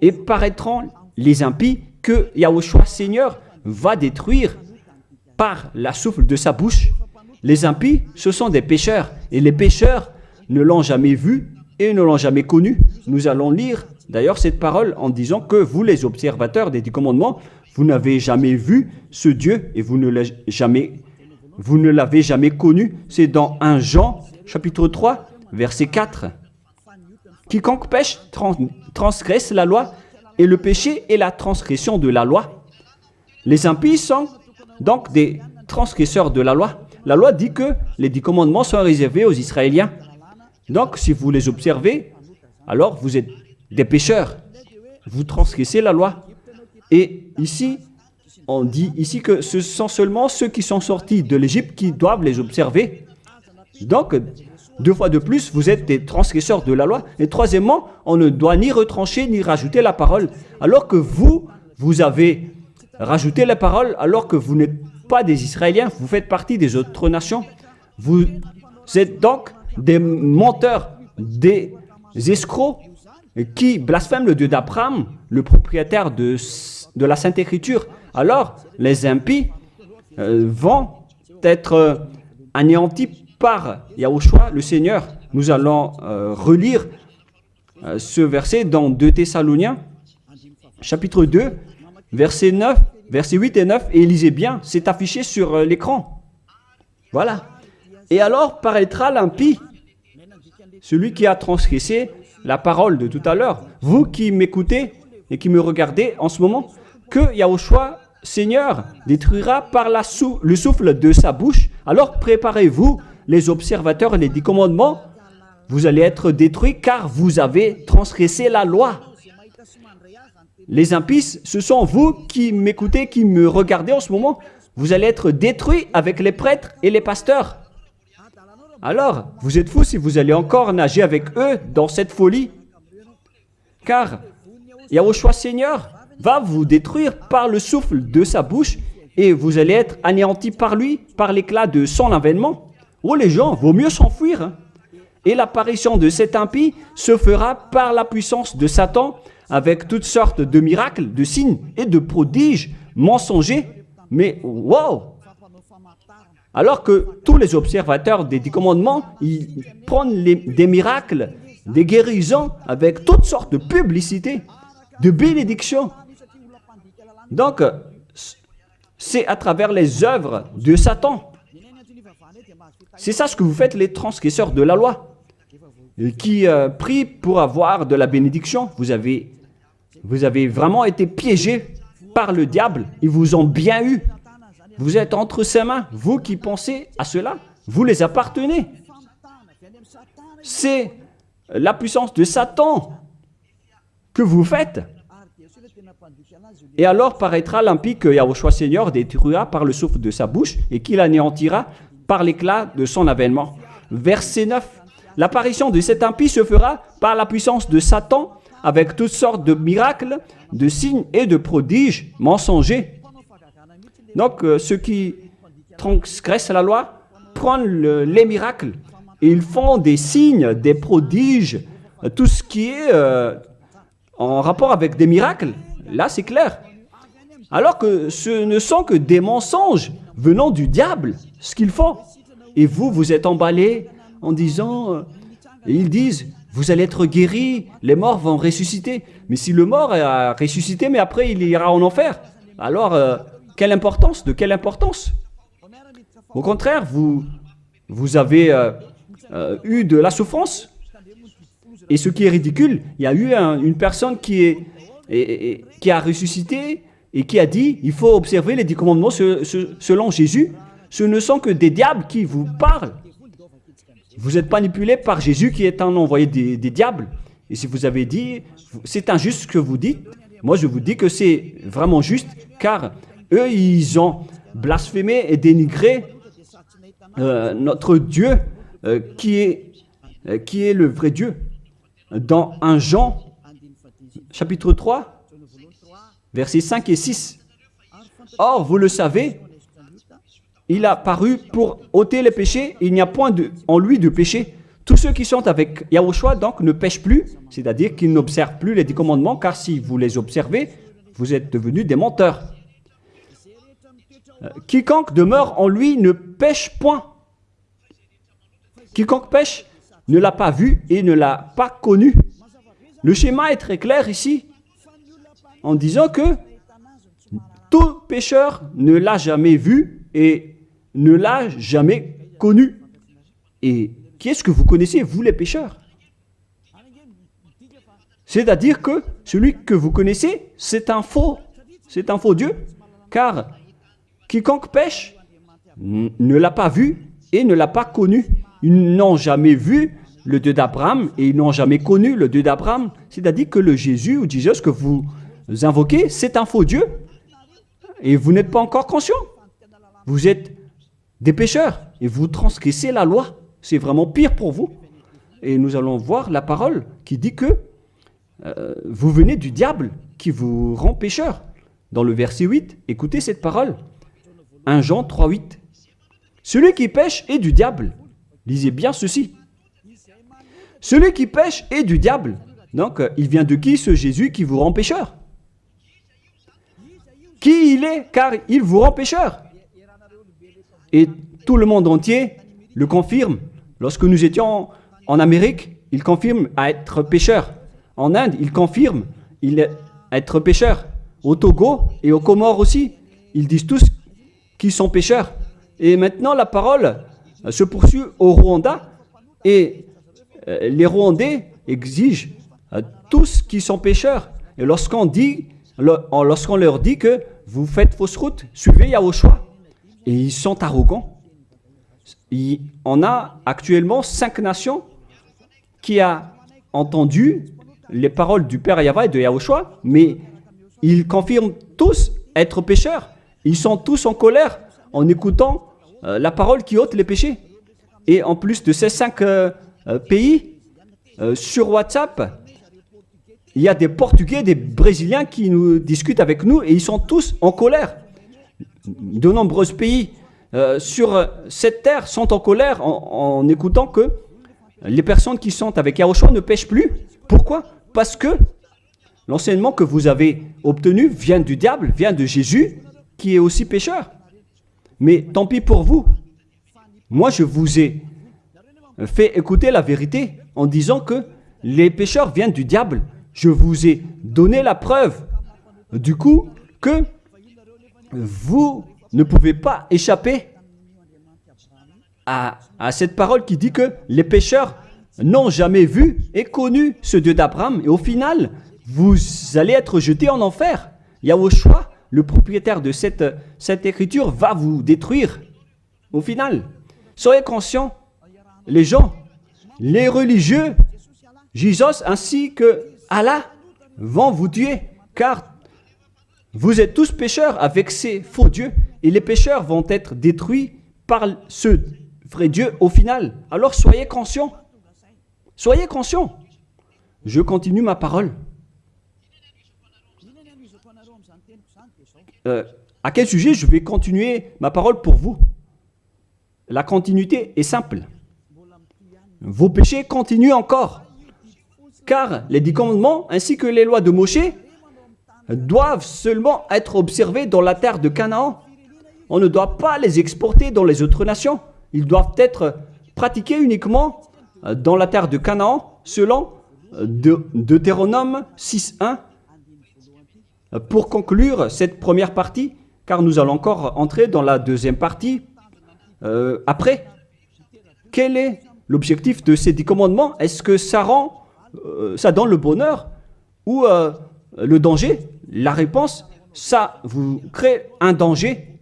Et paraîtront les impies que Yahushua Seigneur va détruire par la souffle de sa bouche. Les impies, ce sont des pécheurs. Et les pécheurs ne l'ont jamais vu et ne l'ont jamais connu. Nous allons lire d'ailleurs cette parole en disant que vous, les observateurs des 10 commandements, vous n'avez jamais vu ce Dieu et vous ne l'avez jamais connu. C'est dans 1 Jean, chapitre 3, verset 4. Quiconque pêche transgresse la loi, et le péché est la transgression de la loi. Les impies sont donc des transgresseurs de la loi. La loi dit que les 10 commandements sont réservés aux Israéliens. Donc, si vous les observez, alors vous êtes des pécheurs. Vous transgressez la loi. Et ici, on dit ici que ce sont seulement ceux qui sont sortis de l'Égypte qui doivent les observer. Donc, 2 fois de plus, vous êtes des transgresseurs de la loi. Et troisièmement, on ne doit ni retrancher ni rajouter la parole. Alors que vous avez rajouté la parole, alors que vous n'êtes pas des Israéliens, vous faites partie des autres nations. Vous êtes donc des menteurs, des escrocs qui blasphèment le Dieu d'Abraham, le propriétaire de la Sainte Écriture. Alors, les impies vont être anéantis par Yahushua, le Seigneur. Nous allons relire ce verset dans 2 Thessaloniciens, chapitre 2, verset 9, verset 8 et 9. Et lisez bien, c'est affiché sur l'écran. Voilà. Et alors paraîtra l'impie, celui qui a transgressé la parole de tout à l'heure. Vous qui m'écoutez et qui me regardez en ce moment, que Yahushua, Seigneur, détruira par le souffle de sa bouche. Alors préparez-vous, les observateurs, les 10 commandements, vous allez être détruits car vous avez transgressé la loi. Les impies, ce sont vous qui m'écoutez, qui me regardez en ce moment. Vous allez être détruits avec les prêtres et les pasteurs. Alors, vous êtes fous si vous allez encore nager avec eux dans cette folie. Car Yahushua Seigneur va vous détruire par le souffle de sa bouche et vous allez être anéantis par lui, par l'éclat de son avènement. Oh les gens, vaut mieux s'enfuir. Hein. Et l'apparition de cet impie se fera par la puissance de Satan avec toutes sortes de miracles, de signes et de prodiges mensongers. Mais wow! Alors que tous les observateurs des 10 commandements, ils prennent des miracles, des guérisons avec toutes sortes de publicités, de bénédictions. Donc, c'est à travers les œuvres de Satan. C'est ça ce que vous faites, les transgresseurs de la loi, qui prient pour avoir de la bénédiction. Vous avez vraiment été piégés par le diable. Ils vous ont bien eu. Vous êtes entre ses mains. Vous qui pensez à cela, vous les appartenez. c'est la puissance de Satan que vous faites. Et alors paraîtra l'impie que Yahushua Seigneur détruira par le souffle de sa bouche et qu'il anéantira par l'éclat de son avènement. Verset 9. L'apparition de cet impie se fera par la puissance de Satan avec toutes sortes de miracles, de signes et de prodiges mensongers. Donc ceux qui transgressent la loi prennent les miracles et ils font des signes, des prodiges, tout ce qui est en rapport avec des miracles. Là, c'est clair. Alors que ce ne sont que des mensonges venant du diable, ce qu'ils font. Et vous, vous êtes emballés en disant, ils disent, vous allez être guéris, les morts vont ressusciter. Mais si le mort a ressuscité, mais après il ira en enfer, alors quelle importance? De quelle importance? Au contraire, vous avez eu de la souffrance. Et ce qui est ridicule, il y a eu une personne qui a ressuscité et qui a dit, il faut observer les 10 commandements selon Jésus. Ce ne sont que des diables qui vous parlent. Vous êtes manipulé par Jésus qui est un envoyé des diables. Et si vous avez dit, c'est injuste ce que vous dites, moi je vous dis que c'est vraiment juste, car eux, ils ont blasphémé et dénigré notre Dieu qui est le vrai Dieu. Dans 1 Jean, chapitre 3, versets 5 et 6. Or, vous le savez, il a paru pour ôter les péchés, il n'y a point en lui de péché. Tous ceux qui sont avec Yahushua donc ne pêchent plus, c'est-à-dire qu'ils n'observent plus les 10 commandements, car si vous les observez, vous êtes devenus des menteurs. Quiconque demeure en lui ne pêche point. Quiconque pêche ne l'a pas vu et ne l'a pas connu. Le schéma est très clair ici, en disant que tout pécheur ne l'a jamais vu et ne l'a jamais connu. Et qui est-ce que vous connaissez, vous les pécheurs? C'est-à-dire que celui que vous connaissez, c'est un faux Dieu, car quiconque pêche ne l'a pas vu et ne l'a pas connu. Ils n'ont jamais vu le Dieu d'Abraham et ils n'ont jamais connu le Dieu d'Abraham. C'est-à-dire que le Jésus ou Jésus que vous invoquez, c'est un faux Dieu et vous n'êtes pas encore conscient. Vous êtes des pécheurs et vous transgressez la loi. C'est vraiment pire pour vous. Et nous allons voir la parole qui dit que vous venez du diable qui vous rend pécheur. Dans le verset 8, écoutez cette parole. 1 Jean 3, 8. Celui qui pêche est du diable. Lisez bien ceci. Celui qui pêche est du diable. Donc, il vient de qui ce Jésus qui vous rend pécheur? Qui il est? Car il vous rend pécheur. Et tout le monde entier le confirme. Lorsque nous étions en Amérique, il confirme à être pécheur. En Inde, il confirme à être pécheur. Au Togo et aux Comores aussi, ils disent tous qu'ils sont pécheurs. Et maintenant, la parole se poursuit au Rwanda et les Rwandais exigent tous qui sont pécheurs. Et lorsqu'on leur dit que vous faites fausse route, suivez Yahushua. Et ils sont arrogants. On a actuellement 5 nations qui ont entendu les paroles du Père Yahva et de Yahushua, mais ils confirment tous être pécheurs. Ils sont tous en colère en écoutant la parole qui ôte les péchés. Et en plus de ces 5 pays, sur WhatsApp, il y a des Portugais, des Brésiliens qui nous discutent avec nous et ils sont tous en colère. De nombreux pays sur cette terre sont en colère en écoutant que les personnes qui sont avec Yahushua ne pêchent plus. Pourquoi? Parce que l'enseignement que vous avez obtenu vient du diable, vient de Jésus, qui est aussi pécheur. Mais tant pis pour vous. Moi, je vous ai fait écouter la vérité en disant que les pécheurs viennent du diable. Je vous ai donné la preuve du coup que vous ne pouvez pas échapper à cette parole qui dit que les pécheurs n'ont jamais vu et connu ce Dieu d'Abraham. Et au final, vous allez être jetés en enfer. Yahushua, le propriétaire de cette écriture, va vous détruire. Au final, soyez conscients, les gens les religieux, Jésus ainsi que Allah vont vous tuer, car vous êtes tous pécheurs avec ces faux dieux, et les pécheurs vont être détruits par ce vrai Dieu au final. Alors soyez conscients. Soyez conscients. Je continue ma parole. À quel sujet je vais continuer ma parole pour vous? La continuité est simple. Vos péchés continuent encore. Car les 10 commandements ainsi que les lois de Moïse doivent seulement être observés dans la terre de Canaan. On ne doit pas les exporter dans les autres nations. Ils doivent être pratiqués uniquement dans la terre de Canaan, selon Deutéronome 6.1. Pour conclure cette première partie, car nous allons encore entrer dans la deuxième partie après. Quel est l'objectif de ces 10 commandements? Est-ce que ça donne le bonheur ou le danger? La réponse, ça vous crée un danger.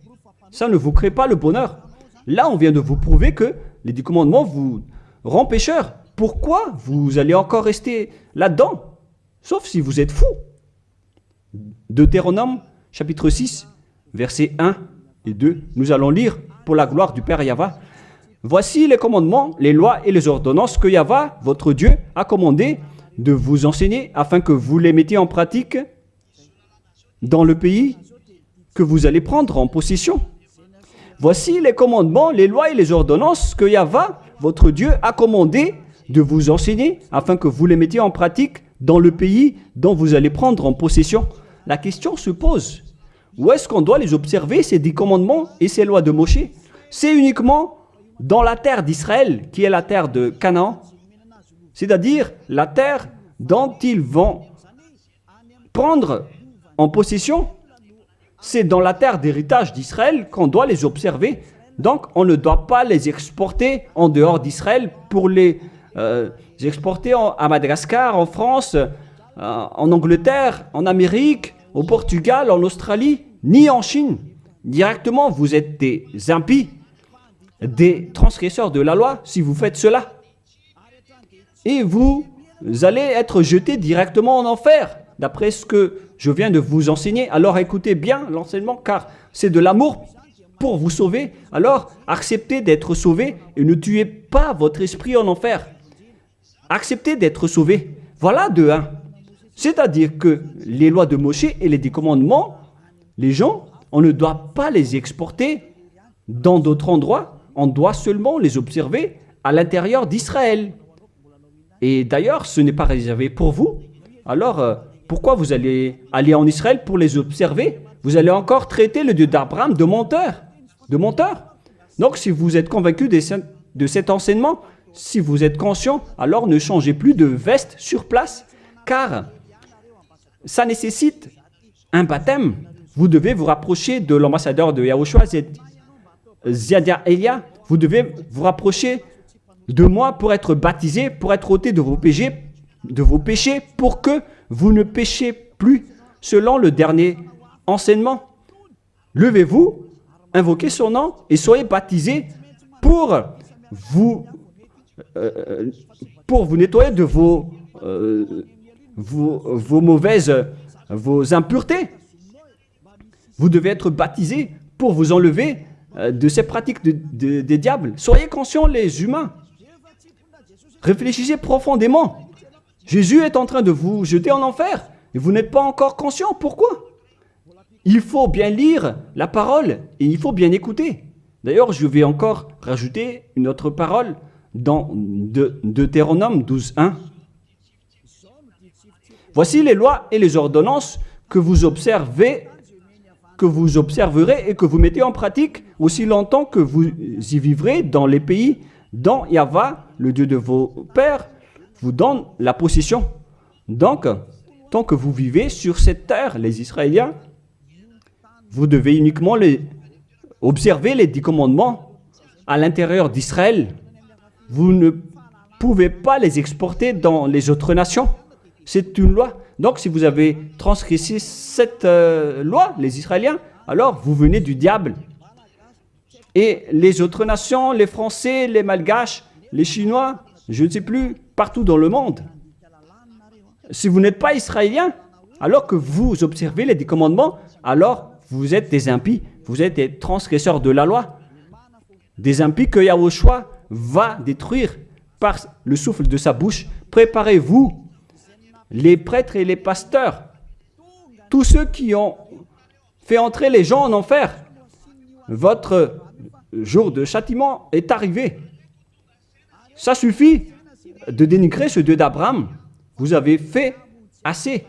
Ça ne vous crée pas le bonheur. Là, on vient de vous prouver que les 10 commandements vous rendent pécheurs. Pourquoi vous allez encore rester là-dedans? Sauf si vous êtes fou. Deutéronome, chapitre 6, versets 1 et 2. Nous allons lire pour la gloire du Père Yahva. Voici les commandements, les lois et les ordonnances que Yahva, votre Dieu, a commandé de vous enseigner afin que vous les mettiez en pratique dans le pays que vous allez prendre en possession. Voici les commandements, les lois et les ordonnances que Yahva, votre Dieu, a commandé de vous enseigner afin que vous les mettiez en pratique dans le pays dont vous allez prendre en possession. La question se pose, où est-ce qu'on doit les observer, ces 10 commandements et ces lois de Moïse? C'est uniquement dans la terre d'Israël, qui est la terre de Canaan, c'est-à-dire la terre dont ils vont prendre en possession. C'est dans la terre d'héritage d'Israël qu'on doit les observer. Donc, on ne doit pas les exporter en dehors d'Israël pour les exporter à Madagascar, en France, en Angleterre, en Amérique, au Portugal, en Australie, ni en Chine. Directement, vous êtes des impies, des transgresseurs de la loi si vous faites cela. Et vous allez être jetés directement en enfer, d'après ce que je viens de vous enseigner. Alors écoutez bien l'enseignement, car c'est de l'amour pour vous sauver. Alors acceptez d'être sauvé et ne tuez pas votre esprit en enfer. Acceptez d'être sauvé. Voilà de 1. C'est-à-dire que les lois de Moïse et les 10 commandements, les gens, on ne doit pas les exporter dans d'autres endroits. On doit seulement les observer à l'intérieur d'Israël. Et d'ailleurs, ce n'est pas réservé pour vous. Alors, pourquoi vous allez aller en Israël pour les observer? Vous allez encore traiter le Dieu d'Abraham de menteur. De menteur. Donc, si vous êtes convaincu de cet enseignement, si vous êtes conscient, alors ne changez plus de veste sur place, car ça nécessite un baptême. Vous devez vous rapprocher de l'ambassadeur de Yahushua, Ziadia Elia. Vous devez vous rapprocher de moi pour être baptisé, pour être ôté de vos péchés, pour que vous ne péchiez plus selon le dernier enseignement. Levez-vous, invoquez son nom et soyez baptisés pour vous nettoyer de vos impuretés. Vous devez être baptisés pour vous enlever de ces pratiques des diables. Soyez conscients, les humains. Réfléchissez profondément. Jésus est en train de vous jeter en enfer et vous n'êtes pas encore conscient. Pourquoi? Il faut bien lire la parole et il faut bien écouter. D'ailleurs, je vais encore rajouter une autre parole dans Deutéronome 12.1. Voici les lois et les ordonnances que vous observerez et que vous mettez en pratique aussi longtemps que vous y vivrez dans les pays dont Yahva, le Dieu de vos pères, vous donne la possession. Donc, tant que vous vivez sur cette terre, les Israéliens, vous devez uniquement observer les 10 commandements à l'intérieur d'Israël. Vous ne pouvez pas les exporter dans les autres nations. C'est une loi. Donc, si vous avez transgressé cette loi, les Israéliens, alors vous venez du diable. Et les autres nations, les Français, les Malgaches, les Chinois, je ne sais plus, partout dans le monde. Si vous n'êtes pas israélien, alors que vous observez les 10 commandements, alors vous êtes des impies, vous êtes des transgresseurs de la loi. Des impies que Yahushua va détruire par le souffle de sa bouche. Préparez-vous, les prêtres et les pasteurs, tous ceux qui ont fait entrer les gens en enfer. Votre jour de châtiment est arrivé. Ça suffit de dénigrer ce Dieu d'Abraham. Vous avez fait assez.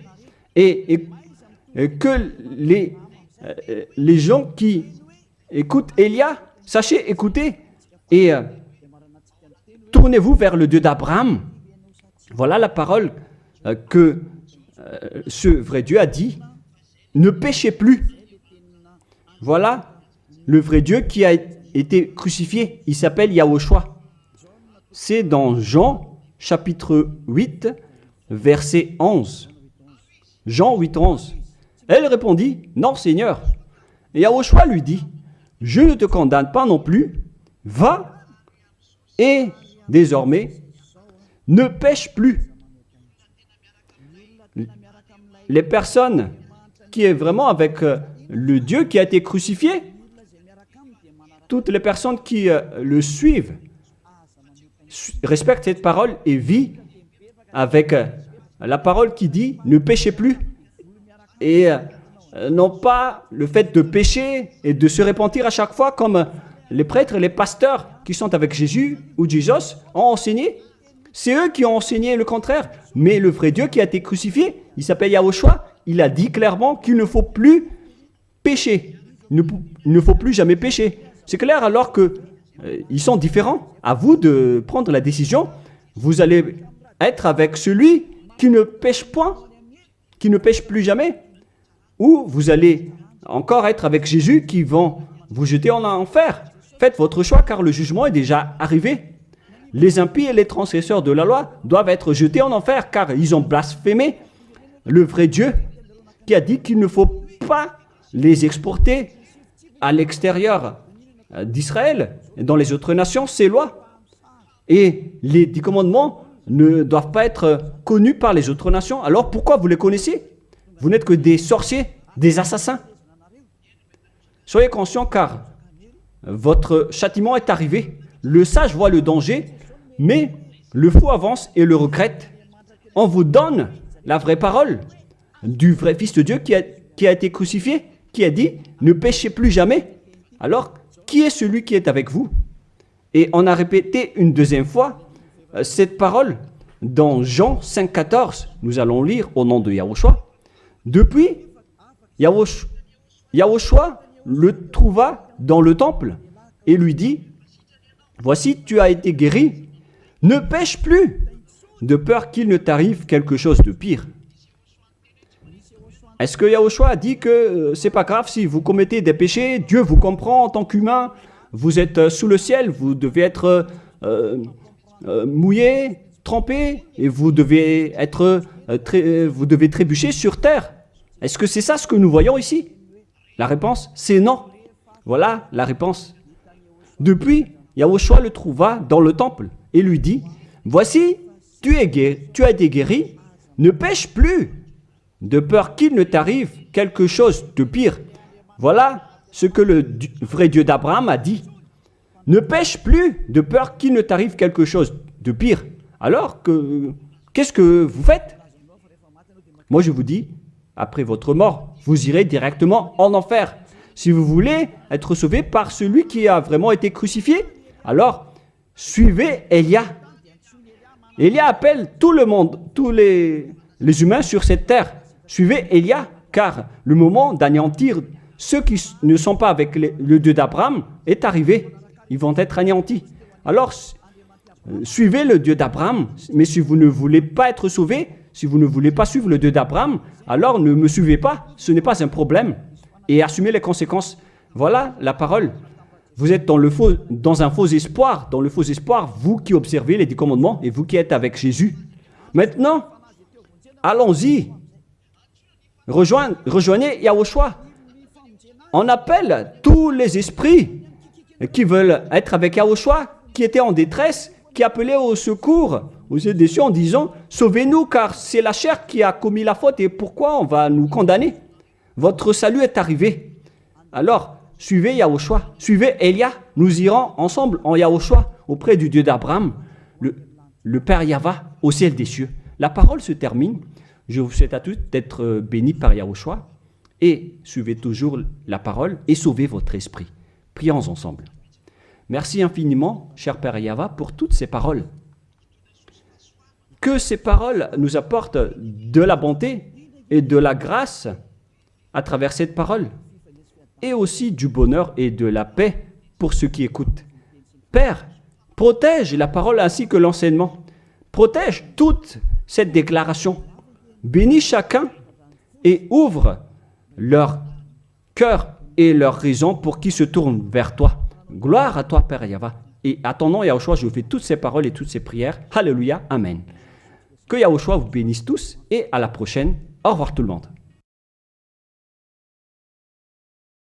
Et que les gens qui écoutent Élia, sachez écouter et tournez-vous vers le Dieu d'Abraham. Voilà la parole que ce vrai Dieu a dit. Ne péchez plus. Voilà le vrai Dieu qui a été crucifié. Il s'appelle Yahushua. C'est dans Jean chapitre 8, verset 11. Jean 8, 11. Elle répondit, non Seigneur. Et Yahushua lui dit, je ne te condamne pas non plus. Va et désormais ne pêche plus. Les personnes qui est vraiment avec le Dieu qui a été crucifié, toutes les personnes qui le suivent respectent cette parole et vivent avec la parole qui dit ne péchez plus et non pas le fait de pécher et de se repentir à chaque fois comme les prêtres et les pasteurs qui sont avec Jésus ou Jésus ont enseigné. C'est eux qui ont enseigné le contraire. Mais le vrai Dieu qui a été crucifié, il s'appelle Yahushua, il a dit clairement qu'il ne faut plus pécher. Il ne faut plus jamais pécher. C'est clair alors que ils sont différents. À vous de prendre la décision. Vous allez être avec celui qui ne pêche point, qui ne pêche plus jamais. Ou vous allez encore être avec Jésus qui vont vous jeter en enfer. Faites votre choix car le jugement est déjà arrivé. Les impies et les transgresseurs de la loi doivent être jetés en enfer car ils ont blasphémé le vrai Dieu qui a dit qu'il ne faut pas les exporter à l'extérieur d'Israël et dans les autres nations, ces lois. Et les 10 commandements ne doivent pas être connus par les autres nations. Alors pourquoi vous les connaissez? Vous n'êtes que des sorciers, des assassins. Soyez conscients car votre châtiment est arrivé. Le sage voit le danger, mais le fou avance et le regrette. On vous donne la vraie parole du vrai Fils de Dieu qui a été crucifié, qui a dit « Ne péchez plus jamais ». Alors, qui est celui qui est avec vous? Et on a répété une deuxième fois cette parole dans Jean 5, 14. Nous allons lire au nom de Yahushua. Depuis, Yahushua le trouva dans le temple et lui dit « Voici, tu as été guéri, ne pêche plus, de peur qu'il ne t'arrive quelque chose de pire. » Est-ce que Yahushua a dit que c'est pas grave si vous commettez des péchés, Dieu vous comprend en tant qu'humain, vous êtes sous le ciel, vous devez être mouillé, trempé, et vous devez trébucher sur terre. Est-ce que c'est ça ce que nous voyons ici? La réponse, c'est non. Voilà la réponse. Depuis, Yahushua le trouva dans le temple et lui dit, « Voici, tu as été guéri, ne pêche plus, de peur qu'il ne t'arrive quelque chose de pire. » Voilà ce que le vrai Dieu d'Abraham a dit. Ne pêche plus, de peur qu'il ne t'arrive quelque chose de pire. Alors, qu'est-ce que vous faites? Moi, je vous dis, après votre mort, vous irez directement en enfer. Si vous voulez être sauvé par celui qui a vraiment été crucifié, alors suivez Élia. Élia appelle tout le monde, tous les humains sur cette terre. Suivez Élia, car le moment d'anéantir ceux qui ne sont pas avec le Dieu d'Abraham est arrivé. Ils vont être anéantis. Alors, suivez le Dieu d'Abraham, mais si vous ne voulez pas être sauvé, si vous ne voulez pas suivre le Dieu d'Abraham, alors ne me suivez pas, ce n'est pas un problème. Et assumez les conséquences. Voilà la parole. Vous êtes dans un faux espoir, vous qui observez les 10 commandements et vous qui êtes avec Jésus. Maintenant, allons-y. Rejoignez Yahushua. On appelle tous les esprits qui veulent être avec Yahushua, qui étaient en détresse, qui appelait au secours aux yeux des cieux en disant « Sauvez-nous, car c'est la chair qui a commis la faute et pourquoi on va nous condamner? Votre salut est arrivé. Alors, suivez Yahushua, suivez Elia. Nous irons ensemble en Yahushua auprès du Dieu d'Abraham, le Père Yahva, au ciel des cieux. » La parole se termine. Je vous souhaite à tous d'être bénis par Yahushua et suivez toujours la parole et sauvez votre esprit. Prions ensemble. Merci infiniment, cher Père Yahva, pour toutes ces paroles. Que ces paroles nous apportent de la bonté et de la grâce à travers cette parole, et aussi du bonheur et de la paix pour ceux qui écoutent. Père, protège la parole ainsi que l'enseignement. Protège toute cette déclaration. Bénis chacun et ouvre leur cœur et leur raison pour qu'ils se tournent vers toi. Gloire à toi, Père Yahva. Et à ton nom, Yahushua, je fais toutes ces paroles et toutes ces prières. Alléluia, Amen. Que Yahushua vous bénisse tous et à la prochaine. Au revoir tout le monde.